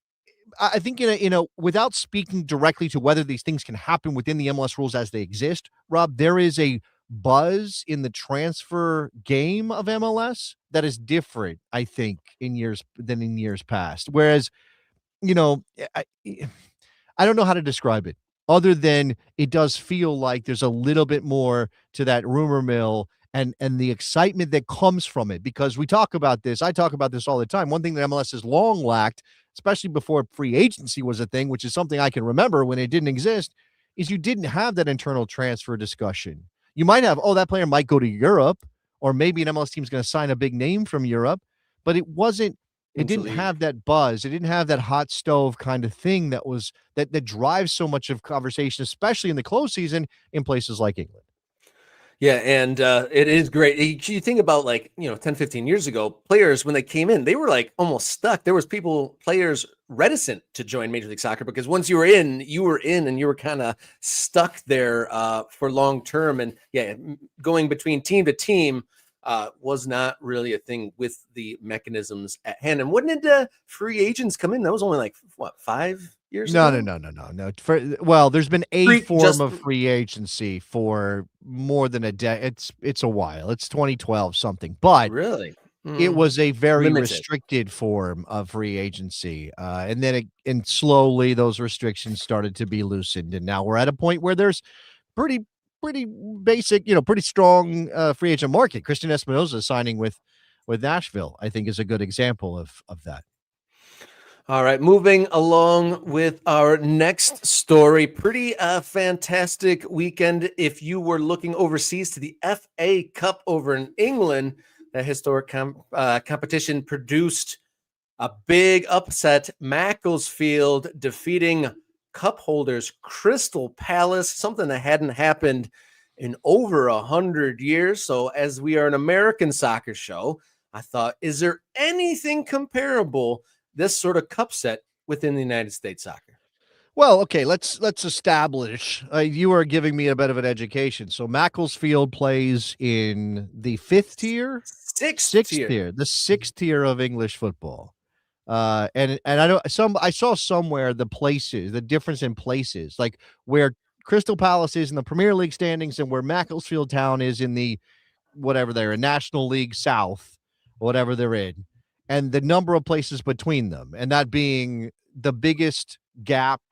– I think, without speaking directly to whether these things can happen within the MLS rules as they exist, Rob, there is a buzz in the transfer game of MLS that is different, I think, in years past. Whereas, I don't know how to describe it other than it does feel like there's a little bit more to that rumor mill and the excitement that comes from it, because we talk about this. I talk about this all the time. One thing that MLS has long lacked, especially before free agency was a thing, which is something I can remember when it didn't exist, is you didn't have that internal transfer discussion. You might have, oh, that player might go to Europe, or maybe an MLS team's going to sign a big name from Europe, but it didn't Interleague. have that buzz. It didn't have that hot stove kind of thing that drives so much of conversation, especially in the close season in places like England. Yeah, and it is great. You think about 10, 15 years ago, players, when they came in, they were like almost stuck. There was players reticent to join Major League Soccer because once you were in, and you were kind of stuck there for long term. And yeah, going between team to team was not really a thing with the mechanisms at hand. And when did free agents come in? That was only 5 years No. There's been a form of free agency for more than a decade. It's a while. It's 2012 something, but really, it was a very limited. restricted form of free agency, and then slowly those restrictions started to be loosened, and now we're at a point where there's pretty basic, pretty strong free agent market. Christian Espinosa signing with Nashville, I think, is a good example of that. All right, moving along with our next story. Pretty fantastic weekend. If you were looking overseas to the FA Cup over in England, that historic competition produced a big upset. Macclesfield defeating cup holders Crystal Palace, something that hadn't happened in over 100 years. So as we are an American soccer show, I thought, is there anything comparable this sort of cup set within the United States soccer? Well, okay, let's establish. You are giving me a bit of an education. So Macclesfield plays in the fifth tier, Sixth tier, the sixth tier of English football. And I know I saw somewhere the difference in places, like where Crystal Palace is in the Premier League standings and where Macclesfield Town is in the whatever they're in, National League South, whatever they're in, and the number of places between them, and that being the biggest gap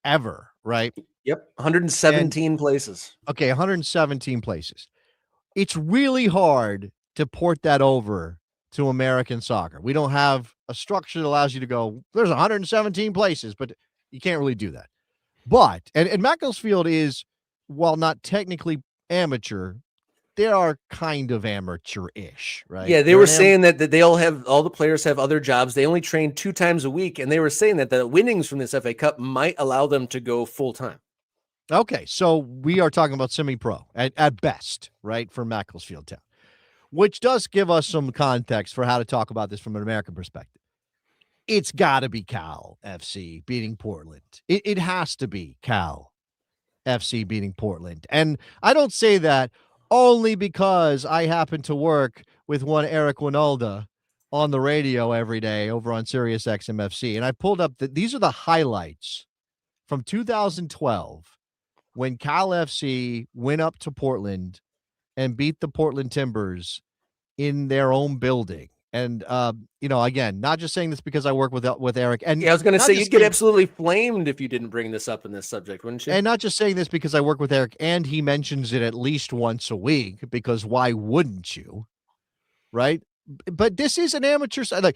ever, right? Yep, 117 places. Okay, 117 places. It's really hard to port that over to American soccer. We don't have a structure that allows you to go, there's 117 places, but you can't really do that. But, and Macclesfield is, while not technically amateur, they are kind of amateur-ish, right? Yeah, they were saying that they all the players have other jobs. They only train 2 times a week, and they were saying that the winnings from this FA Cup might allow them to go full-time. Okay, so we are talking about semi-pro at best, right, for Macclesfield Town, which does give us some context for how to talk about this from an American perspective. It's got to be Cal FC beating Portland. It has to be Cal FC beating Portland. And I don't say that only because I happen to work with one Eric Winalda on the radio every day over on SiriusXM FC. And I pulled up these are the highlights from 2012 when Cal FC went up to Portland and beat the Portland Timbers in their own building. And, again, not just saying this because I work with Eric. And yeah, I was going to say, you'd get absolutely flamed if you didn't bring this up in this subject, wouldn't you? And not just saying this because I work with Eric, and he mentions it at least once a week, because why wouldn't you? Right? But this is an amateur side.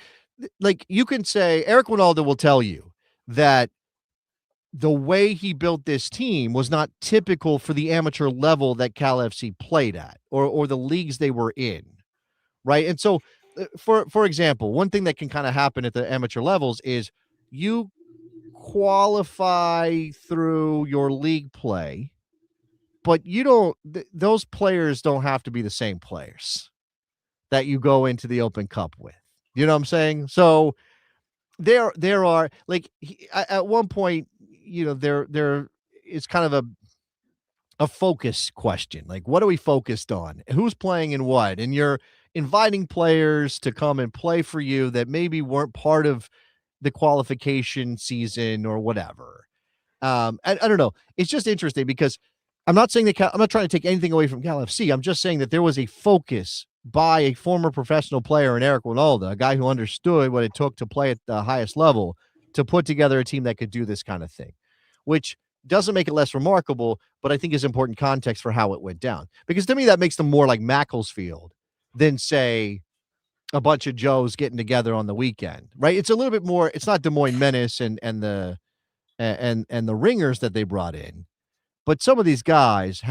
Like you can say, Eric Winalda will tell you that the way he built this team was not typical for the amateur level that Cal FC played at, or the leagues they were in. Right. And so, for example, one thing that can kind of happen at the amateur levels is you qualify through your league play, but those players don't have to be the same players that you go into the Open Cup with. You know what I'm saying? So there are, like, at one point, there is kind of a focus question. Like, what are we focused on? Who's playing in what? And you're inviting players to come and play for you that maybe weren't part of the qualification season or whatever. I don't know. It's just interesting because I'm not saying I'm not trying to take anything away from Cal FC. I'm just saying that there was a focus by a former professional player in Eric Winalda, a guy who understood what it took to play at the highest level, to put together a team that could do this kind of thing, which doesn't make it less remarkable, but I think is important context for how it went down. Because to me, that makes them more like Macclesfield than, say, a bunch of Joes getting together on the weekend, right? It's a little bit more. It's not Des Moines Menace and the Ringers that they brought in. But some of these guys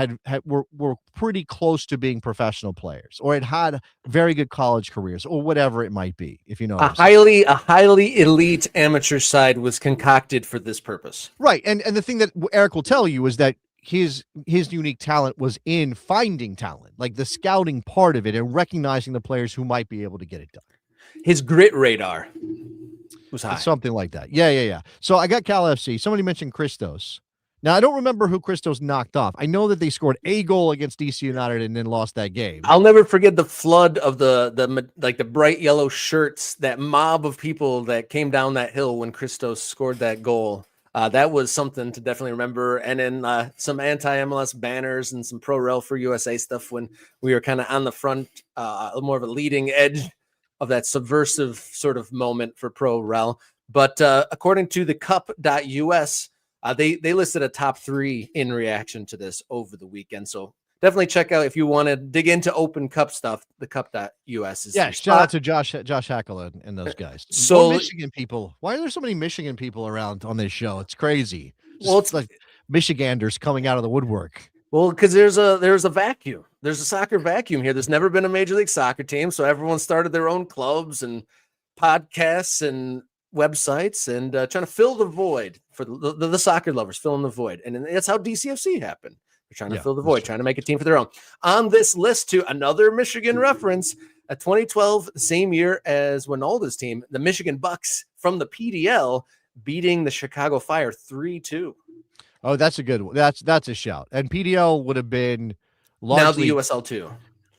were pretty close to being professional players, or had very good college careers, or whatever it might be. If you know what I'm saying. A highly elite amateur side was concocted for this purpose. Right. And the thing that Eric will tell you is that his unique talent was in finding talent, like the scouting part of it, and recognizing the players who might be able to get it done. His grit radar was high. Something like that. Yeah. So I got Cal FC. Somebody mentioned Christos. Now, I don't remember who Christos knocked off. I know that they scored a goal against DC United and then lost that game. I'll never forget the flood of the bright yellow shirts, that mob of people that came down that hill when Christos scored that goal. That was something to definitely remember. And then some anti-MLS banners and some pro-rel for USA stuff when we were kind of on the front, more of a leading edge of that subversive sort of moment for pro-rel. But according to the cup.us, they listed a top 3 in reaction to this over the weekend. So definitely check out if you want to dig into Open Cup stuff. The cup.us is shout out to Josh Hackle and those guys. So more Michigan people. Why are there so many Michigan people around on this show? It's crazy. Well, it's like Michiganders coming out of the woodwork. Well, because there's a vacuum. There's a soccer vacuum here. There's never been a Major League Soccer team, so everyone started their own clubs and podcasts and websites and trying to fill the void for the soccer lovers, filling the void. And that's how DCFC happened. They're trying to fill the void, trying to make a team for their own. On this list, too, another Michigan reference, 2012, the same year as Winalda's team, the Michigan Bucks from the PDL beating the Chicago Fire 3-2. Oh, that's a good one. That's a shout. And PDL would have been largely now the USL 2.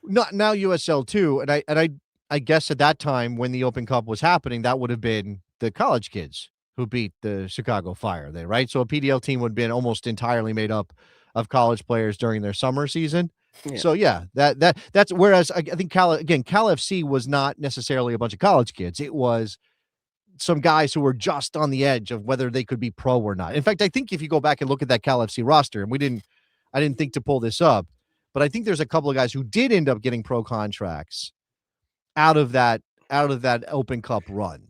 Not now USL 2. And I guess at that time when the Open Cup was happening, that would have been the college kids who beat the Chicago Fire there, right? So a PDL team would have been almost entirely made up of college players during their summer season. Yeah. So that's whereas I think Cal FC was not necessarily a bunch of college kids. It was some guys who were just on the edge of whether they could be pro or not. In fact, I think if you go back and look at that Cal FC roster, and I didn't think to pull this up, but I think there's a couple of guys who did end up getting pro contracts out of that Open Cup run.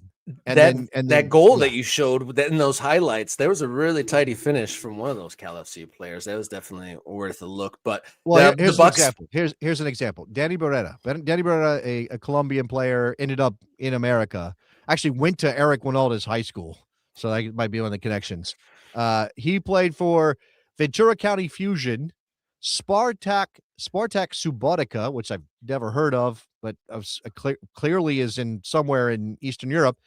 And that goal that you showed in those highlights, there was a really tidy finish from one of those Cal FC players. That was definitely worth a look. But here's an example. Here's an example. Danny Beretta, a Colombian player, ended up in America. Actually went to Eric Winalda's high school, so that might be one of the connections. He played for Ventura County Fusion, Spartak Subotica, which I've never heard of, but clearly is in somewhere in Eastern Europe,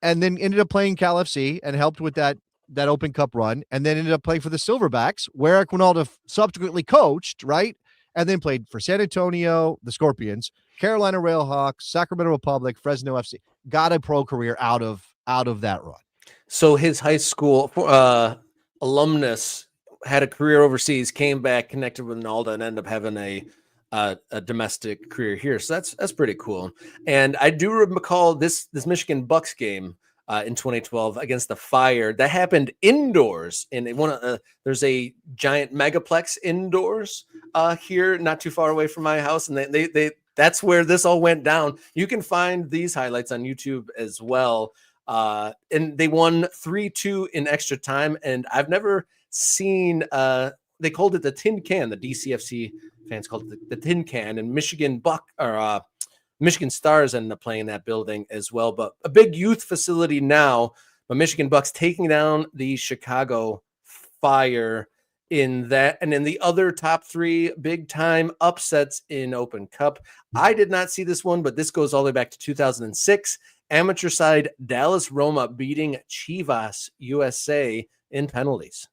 and then ended up playing Cal FC and helped with that Open Cup run, and then ended up playing for the Silverbacks, where Eric Winalda subsequently coached, right? And then played for San Antonio, the Scorpions, Carolina Railhawks, Sacramento Republic, Fresno FC. Got a pro career out of that run. So his high school alumnus had a career overseas, came back, connected with Winalda, and ended up having a domestic career here. So that's pretty cool. And I do recall this Michigan Bucks game in 2012 against the Fire that happened indoors in there's a giant megaplex indoors here not too far away from my house, and they that's where this all went down. You can find these highlights on YouTube as well. And they won 3-2 in extra time, and I've never seen they called it the Tin Can. The DCFC fans called it the Tin Can, and Michigan Stars ended up playing that building as well. But a big youth facility now. But Michigan Bucks taking down the Chicago Fire in that, and in the other top 3 big time upsets in Open Cup. I did not see this one, but this goes all the way back to 2006. Amateur side Dallas Roma beating Chivas USA in penalties.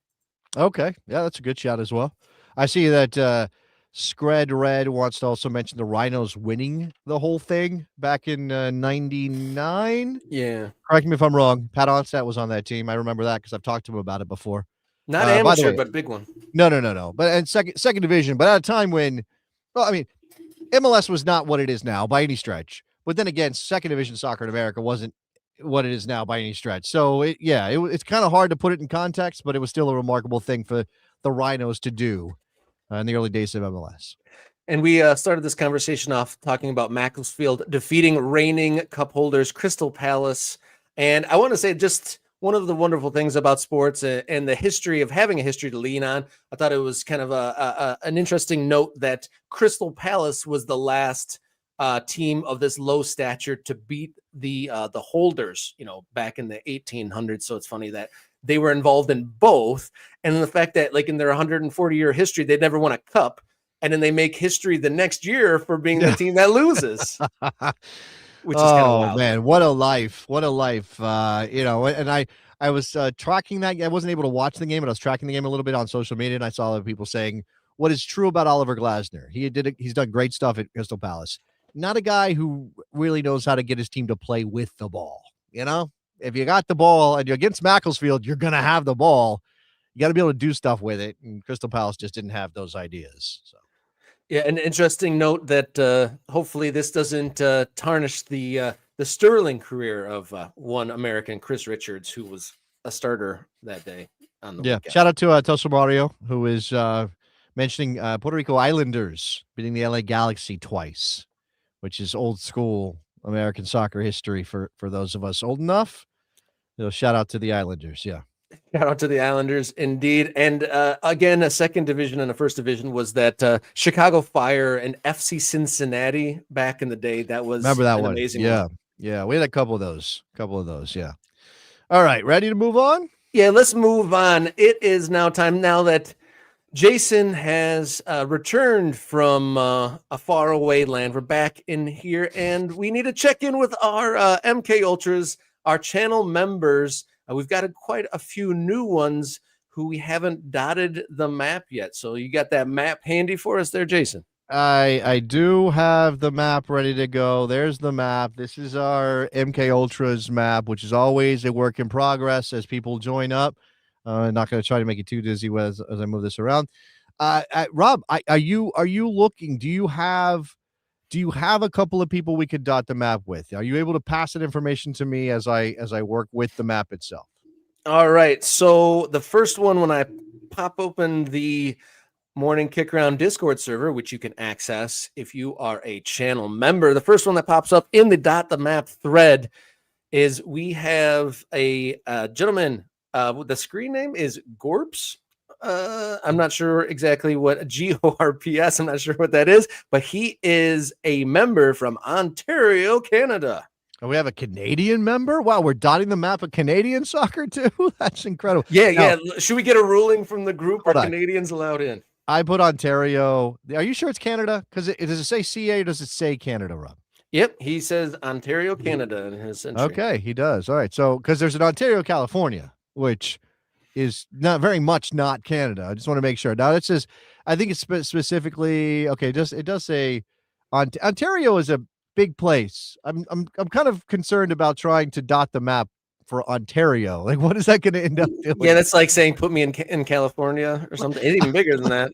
Okay. Yeah, that's a good shot as well. I see that Scred Red wants to also mention the Rhinos winning the whole thing back in 99. Yeah. Correct me if I'm wrong. Pat Onstad was on that team. I remember that because I've talked to him about it before. Not amateur, but big one. No. But and second division, but at a time when, MLS was not what it is now by any stretch. But then again, second division soccer in America wasn't what it is now by any stretch. So it's kind of hard to put it in context, but it was still a remarkable thing for the Rhinos to do in the early days of MLS. And we started this conversation off talking about Macclesfield defeating reigning cup holders Crystal Palace. And I want to say just one of the wonderful things about sports and the history of having a history to lean on. I thought it was kind of an interesting note that Crystal Palace was the last team of this low stature to beat the holders, back in the 1800s. So it's funny that they were involved in both, and the fact that like in their 140-year history, they'd never won a cup, and then they make history the next year for being the team that loses. Which is kind of wild. Man, what a life. What a life. And I was tracking that. I wasn't able to watch the game, but I was tracking the game a little bit on social media, and I saw other people saying what is true about Oliver Glasner. He's done great stuff at Crystal Palace. Not a guy who really knows how to get his team to play with the ball. If you got the ball and you're against Macclesfield, you're going to have the ball. You got to be able to do stuff with it. And Crystal Palace just didn't have those ideas. So. Yeah, an interesting note that hopefully this doesn't tarnish the sterling career of one American, Chris Richards, who was a starter that day on the weekend. Shout out to Toso Mario, who is mentioning Puerto Rico Islanders beating the LA Galaxy twice, which is old school American soccer history for those of us old enough. Shout out to the Islanders, yeah. Shout out to the Islanders, indeed. And again, a second division and a first division was that Chicago Fire and FC Cincinnati back in the day. That was remember that one? Amazing one. Yeah. We had a couple of those. Yeah. All right, ready to move on? Yeah, let's move on. It is now time. Now that Jason has returned from a faraway land, we're back in here, and we need to check in with our MK Ultras, our channel members. We've got quite a few new ones who we haven't dotted the map yet. So you got that map handy for us there, Jason? I do have the map ready to go. There's the map. This is our MK Ultras map, which is always a work in progress as people join up. I'm not going to try to make it too dizzy as I move this around. Rob, are you looking? Do you have a couple of people we could dot the map with? Are you able to pass that information to me as I work with the map itself? All right. So the first one, when I pop open the Morning Kickaround Discord server, which you can access if you are a channel member, the first one that pops up in the dot the map thread is we have a gentleman. The screen name is Gorps. I'm not sure exactly what GORPS. I'm not sure what that is, but he is a member from Ontario, Canada. And we have a Canadian member. Wow, we're dotting the map of Canadian soccer too. That's incredible. Yeah. Should we get a ruling from the group? Are Canadians allowed in? I put Ontario. Are you sure it's Canada? Because does it say CA or does it say Canada, Rob? Yep, he says Ontario, Canada in his entry. Okay, he does. All right, so because there's an Ontario, California, which is not very much not Canada. I just want to make sure. Now it says, I think it's specifically okay. It does say Ontario is a big place. I'm kind of concerned about trying to dot the map for Ontario. Like, what is that going to end up doing? Yeah, that's like saying put me in California or something. It's even bigger than that.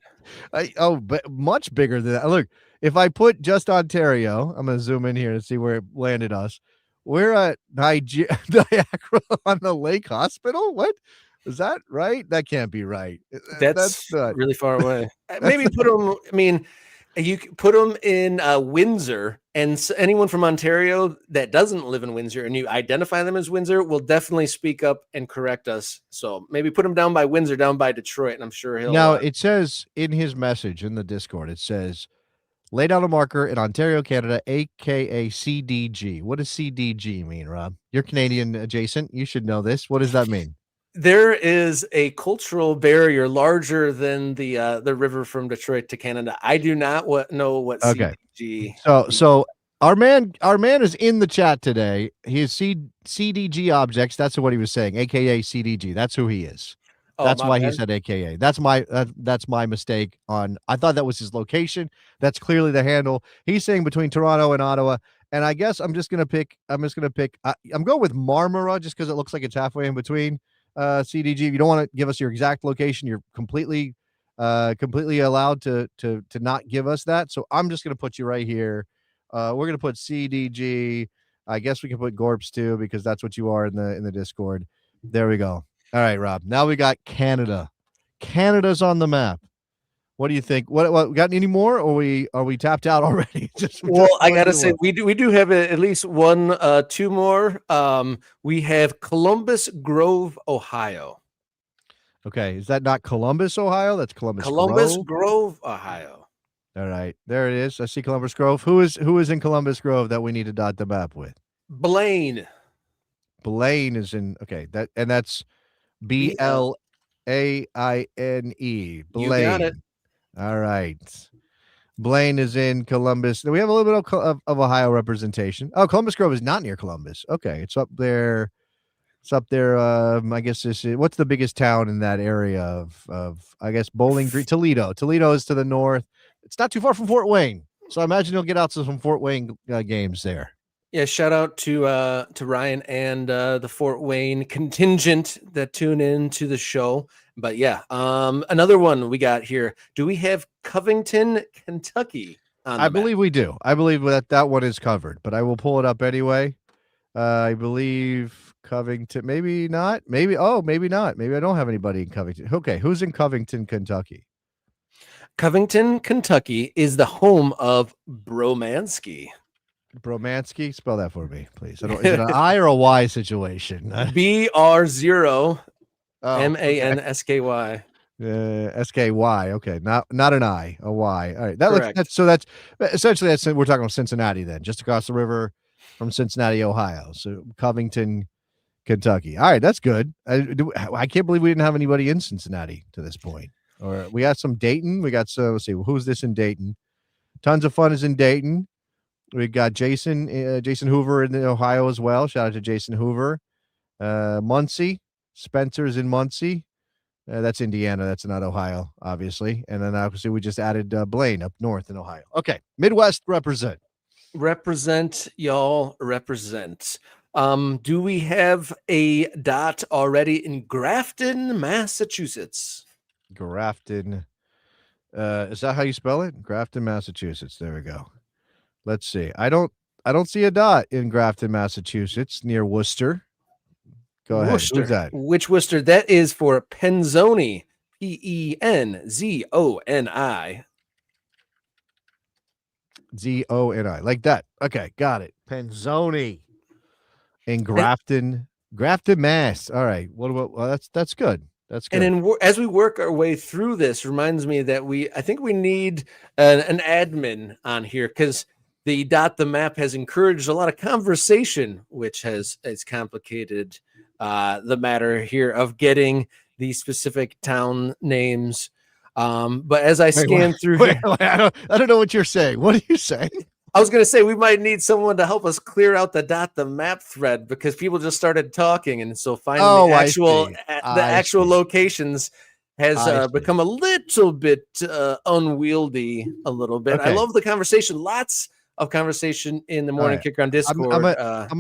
But much bigger than that. Look, if I put just Ontario, I'm going to zoom in here and see where it landed us. We're at Niagara on the Lake Hospital. What? Is that right? That can't be right. That's really far away. Maybe put them. I mean, you put them in Windsor, and anyone from Ontario that doesn't live in Windsor and you identify them as Windsor will definitely speak up and correct us. So maybe put them down by Windsor, down by Detroit, and I'm sure he'll. Now it says in his message in the Discord, it says, lay down a marker in Ontario, Canada, aka CDG. What does CDG mean, Rob? You're Canadian adjacent. You should know this. What does that mean? There is a cultural barrier larger than the river from Detroit to Canada. I do not know what CDG. So our man is in the chat today. He is CDG objects. That's what he was saying, aka CDG. That's who he is. That's why he said AKA. That's my mistake. I thought that was his location. That's clearly the handle. He's saying between Toronto and Ottawa. And I guess I'm going with Marmara just because it looks like it's halfway in between. CDG. If you don't want to give us your exact location, you're completely allowed to not give us that. So I'm just going to put you right here. We're going to put CDG. I guess we can put Gorps too, because that's what you are in the Discord. There we go. All right, Rob. Now we got Canada. Canada's on the map. What do you think? What got any more, or are we tapped out already? Well, I wanna gotta do say one. we do have at least one, two more. We have Columbus Grove, Ohio. Okay, is that not Columbus, Ohio? That's Columbus Columbus Grove. Grove, Ohio. All right, there it is. I see Columbus Grove. Who is in Columbus Grove that we need to dot the map with? Blaine. Blaine is in. Okay, that's BL. Blaine. You got it. Blaine. All right. Blaine is in Columbus. We have a little bit of Ohio representation. Oh, Columbus Grove is not near Columbus. Okay, it's up there. It's up there. I guess this is what's the biggest town in that area of I guess Bowling Green, Toledo. Toledo is to the north. It's not too far from Fort Wayne, so I imagine you'll get out to some Fort Wayne games there. Yeah, shout out to Ryan and the Fort Wayne contingent that tune in to the show. But yeah, another one we got here. Do we have Covington, Kentucky on the I map? believe we do. I believe that one is covered, but I will pull it up anyway. I believe Covington. Maybe not. Maybe. Oh, maybe not. Maybe I don't have anybody in Covington. Okay, who's in Covington, Kentucky? Covington, Kentucky is the home of Bromansky. Bromansky, spell that for me, please. Is it an I or a Y situation? BR0 Oh, MANSKY. SKY. Okay, not an I, a Y. All right, Correct. that's essentially we're talking about Cincinnati then, just across the river from Cincinnati, Ohio. So Covington, Kentucky. All right, that's good. I can't believe we didn't have anybody in Cincinnati to this point. Or we got some Dayton. We got let's see, who's this in Dayton? Tons of Fun is in Dayton. We got Jason Hoover in Ohio as well. Shout out to Jason Hoover. Muncie, Spencer's in Muncie. That's Indiana. That's not Ohio, obviously. And then obviously we just added Blaine up north in Ohio. Okay, Midwest represent. Represent, y'all. Represent. Do we have a dot already in Grafton, Massachusetts? Grafton. Is that how you spell it? Grafton, Massachusetts. There we go. Let's see. I don't see a dot in Grafton, Massachusetts, near Worcester. Go ahead. Worcester. Who's that? Which Worcester? That is for Penzoni. PENZONI. ZONI. Like that. Okay, got it. Penzoni in Grafton, Mass. All right. What about? Well, that's good. That's good. And then as we work our way through this, reminds me that I think we need an admin on here because the dot the map has encouraged a lot of conversation, which has complicated the matter here of getting the specific town names. But as I scan through here, I don't know what you're saying. What are you saying? I was going to say we might need someone to help us clear out the dot the map thread because people just started talking, and so finding the actual locations has become a little bit unwieldy. A little bit. Okay. I love the conversation. Lots of conversation in the morning Kickaround Discord. I'm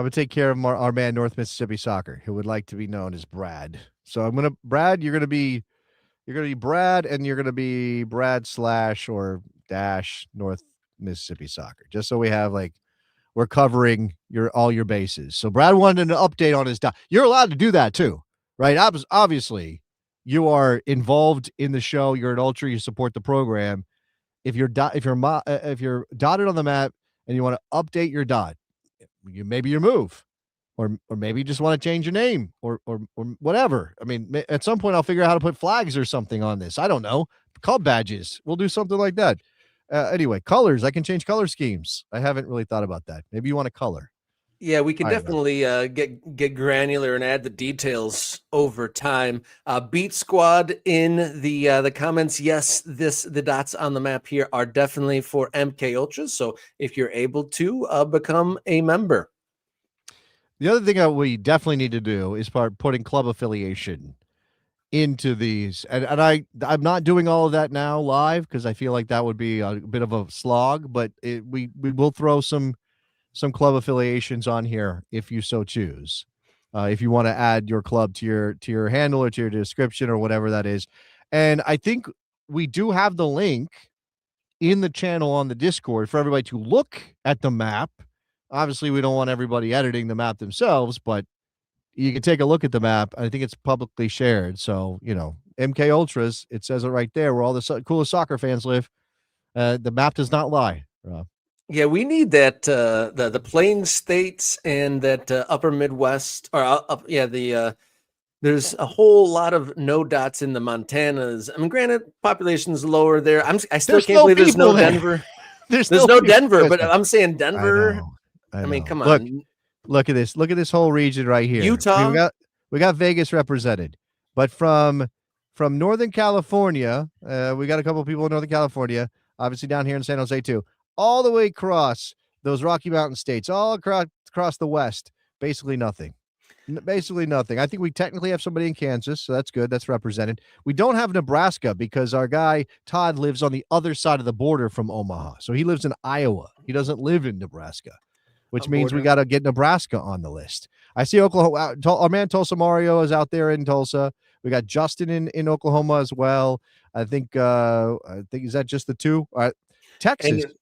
gonna take care of our man North Mississippi Soccer, who would like to be known as Brad. So Brad. You're gonna be Brad, and you're gonna be Brad / or dash North Mississippi Soccer, just so we have we're covering all your bases. So Brad wanted an update on his dot. You're allowed to do that too, right? Obviously, you are involved in the show. You're an ultra. You support the program. If you're dotted on the map and you want to update your dot, maybe your move, or maybe you just want to change your name or whatever. I mean, at some point I'll figure out how to put flags or something on this. I don't know. Club badges. We'll do something like that. Anyway, colors. I can change color schemes. I haven't really thought about that. Maybe you want a color. Yeah, we can definitely get granular and add the details over time. Beat Squad in the comments. Yes, the dots on the map here are definitely for MK Ultras. So if you're able to become a member. The other thing that we definitely need to do is putting club affiliation into these, and I'm not doing all of that now live because I feel like that would be a bit of a slog. But we will throw some club affiliations on here if you so choose. If you want to add your club to your handle or to your description or whatever that is. And I think we do have the link in the channel on the Discord for everybody to look at the map. Obviously, we don't want everybody editing the map themselves, but you can take a look at the map. I think it's publicly shared. So, MK Ultras, it says it right there where all the coolest soccer fans live. The map does not lie, Rob. Yeah, we need that the Plains states and that upper Midwest or there's a whole lot of no dots in the Montanas. I mean, granted, population's lower there. I still can't believe there's no Denver. There's no Denver, but I'm saying Denver. I mean, come on. Look at this. Look at this whole region right here. Utah. I mean, we got Vegas represented, but from Northern California, we got a couple of people in Northern California, obviously down here in San Jose too, all the way across those Rocky Mountain states, all across the West, basically nothing. Basically nothing. I think we technically have somebody in Kansas, so that's good. That's represented. We don't have Nebraska because our guy Todd lives on the other side of the border from Omaha. So he lives in Iowa. He doesn't live in Nebraska, which means we got to get Nebraska on the list. I see Oklahoma. Our man Tulsa Mario is out there in Tulsa. We got Justin in Oklahoma as well. I think is that just the two? All right. Texas. Texas.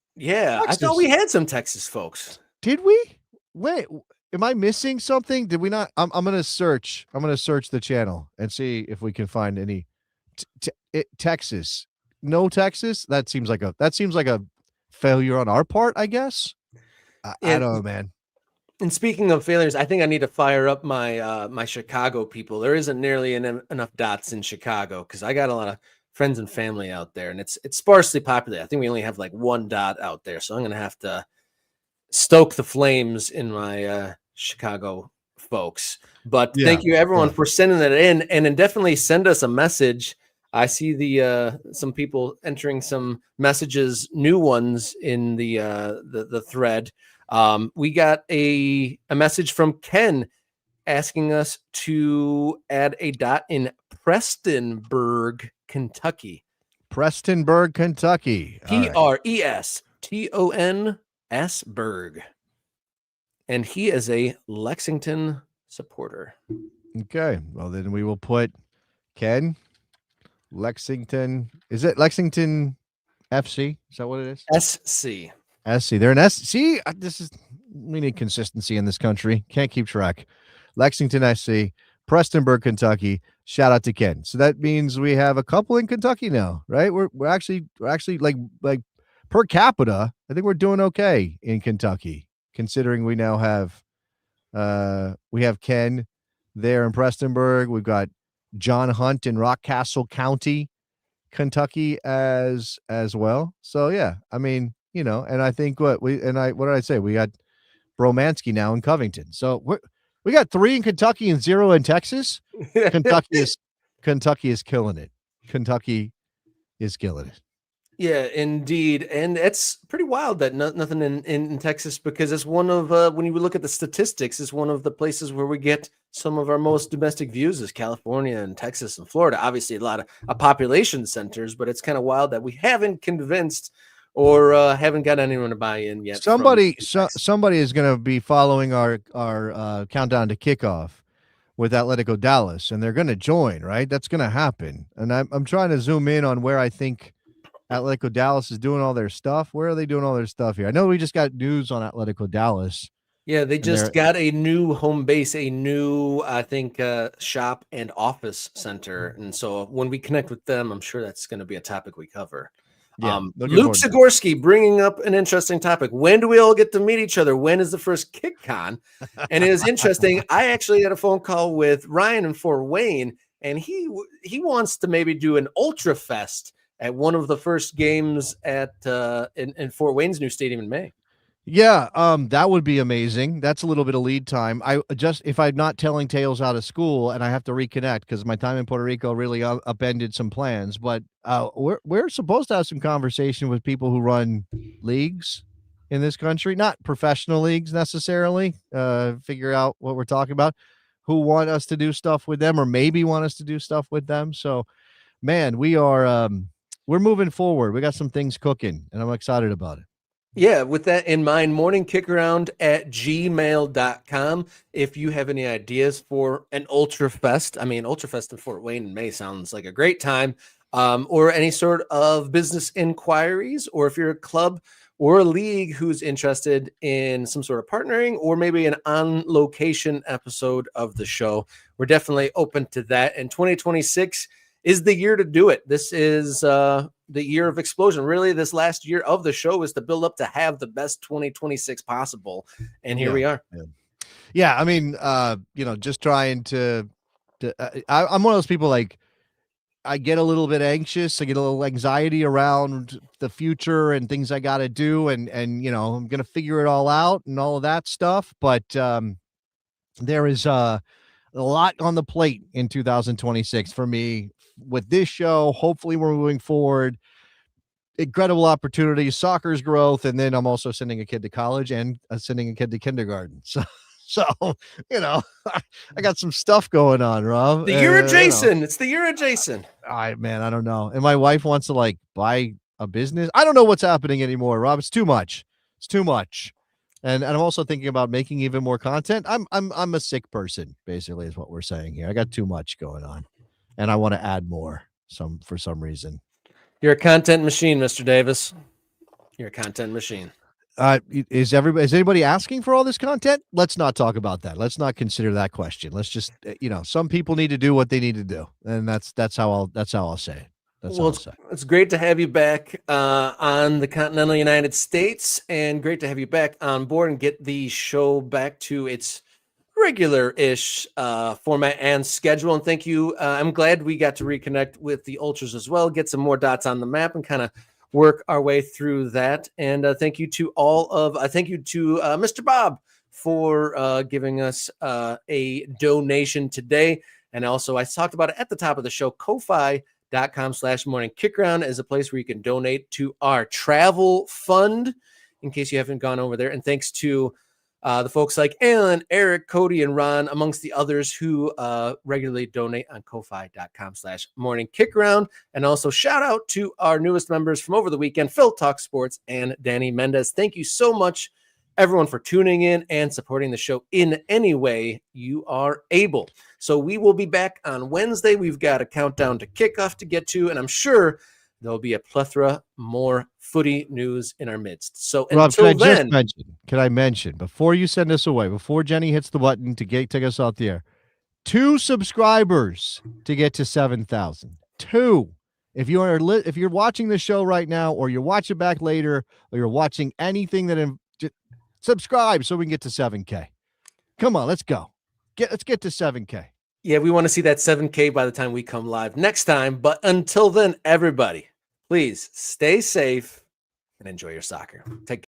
I thought we had some Texas folks. Did we? Wait. Am I missing something? Did we not? I'm gonna search. I'm gonna search the channel and see if we can find any Texas. No Texas. That seems like a failure on our part, I guess. I don't know, man. And speaking of failures, I think I need to fire up my my Chicago people. There isn't nearly enough dots in Chicago because I got a lot of friends and family out there, and it's sparsely populated. I think we only have like one dot out there, so I'm gonna have to stoke the flames in my Chicago folks. But thank you everyone for sending that in, and then definitely send us a message. I see the some people entering some messages, new ones in the thread. We got a message from Ken asking us to add a dot in Prestonburg, Kentucky. Prestonburg, Kentucky. Prestonburg. And he is a Lexington supporter. Okay. Well, then we will put Ken Lexington. Is it Lexington FC? Is that what it is? SC. They're an SC. We need consistency in this country. Can't keep track. Lexington SC, Prestonburg, Kentucky. Shout out to Ken. So that means we have a couple in Kentucky now, right? We're actually like per capita, I think we're doing okay in Kentucky, considering we now have Ken there in Prestonburg. We've got John Hunt in Rockcastle County, Kentucky as well. So yeah, I mean, and I think what did I say? We got Bromansky now in Covington. So we got 3 in Kentucky and 0 in Texas. Kentucky is killing it. Kentucky is killing it. Yeah, indeed. And it's pretty wild that nothing in Texas, because it's one of, when you look at the statistics, it's one of the places where we get some of our most domestic views is California and Texas and Florida. Obviously, a lot of population centers, but it's kind of wild that we haven't convinced or haven't got anyone to buy in yet. Somebody is going to be following our countdown to kickoff with Atletico Dallas, and they're going to join, right? That's going to happen. And I'm trying to zoom in on where I think Atletico Dallas is doing all their stuff. Where are they doing all their stuff here? I know we just got news on Atletico Dallas. Yeah, they just got a new home base, a new, I think, shop and office center. And so when we connect with them, I'm sure that's going to be a topic we cover. Yeah, Luke Zagorski bringing up an interesting topic. When do we all get to meet each other? When is the first KickCon? And it is interesting. I actually had a phone call with Ryan in Fort Wayne, and he wants to maybe do an Ultra Fest at one of the first games at in Fort Wayne's new stadium in May. Yeah, that would be amazing. That's a little bit of lead time. If I'm not telling tales out of school and I have to reconnect because my time in Puerto Rico really upended some plans. But we're supposed to have some conversation with people who run leagues in this country, not professional leagues necessarily. Figure out what we're talking about, who want us to do stuff with them or maybe want us to do stuff with them. So, man, we're moving forward. We got some things cooking, and I'm excited about it. Yeah, with that in mind, morningkickaround@gmail.com. If you have any ideas for an Ultra Fest, I mean, Ultra Fest in Fort Wayne in May sounds like a great time. or any sort of business inquiries, or if you're a club or a league who's interested in some sort of partnering or maybe an on-location episode of the show, we're definitely open to that. And 2026 is the year to do it. This is the year of explosion. Really, this last year of the show is to build up to have the best 2026 possible. And here we are. Yeah, I mean, just trying to I'm one of those people, like, I get a little bit anxious. I get a little anxiety around the future and things I got to do. And, I'm going to figure it all out and all of that stuff. But there is a lot on the plate in 2026 for me with this show. Hopefully we're moving forward. Incredible opportunities, soccer's growth. And then I'm also sending a kid to college and sending a kid to kindergarten. So, I got some stuff going on, Rob. The year of Jason. It's the year of Jason. I don't know. And my wife wants to buy a business. I don't know what's happening anymore, Rob. It's too much. And I'm also thinking about making even more content. I'm a sick person, basically, is what we're saying here. I got too much going on, and I want to add more for some reason. You're a content machine, Mr. Davis. You're a content machine. Is anybody asking for all this content? Let's not talk about that. Let's not consider that question. Let's just, some people need to do what they need to do. And that's how I'll say it. It's great to have you back on the continental United States, and great to have you back on board and get the show back to its regular-ish format and schedule. And thank you. I'm glad we got to reconnect with the Ultras as well, get some more dots on the map and kind of work our way through that. And thank you to Mr. Bob for giving us a donation today. And also, I talked about it at the top of the show, Ko-fi.com/morningkickaround is a place where you can donate to our travel fund in case you haven't gone over there. And thanks to the folks like Alan, Eric, Cody, and Ron, amongst the others who regularly donate on Ko-fi.com/morningkickaround. And also shout out to our newest members from over the weekend, Phil Talk Sports and Danny Mendez. Thank you so much, everyone, for tuning in and supporting the show in any way you are able. So we will be back on Wednesday. We've got a countdown to kickoff to get to, and I'm sure there'll be a plethora more footy news in our midst. So Rob, until then, can I mention before you send us away, before Jenny hits the button to take us off the air, 2 subscribers to get to 7,000. 2. If you're watching the show right now, or you're watching back later, or you're watching anything subscribe so we can get to 7K. Come on, let's go. Let's get to 7K. Yeah, we want to see that 7K by the time we come live next time. But until then, everybody, please stay safe and enjoy your soccer. Take care.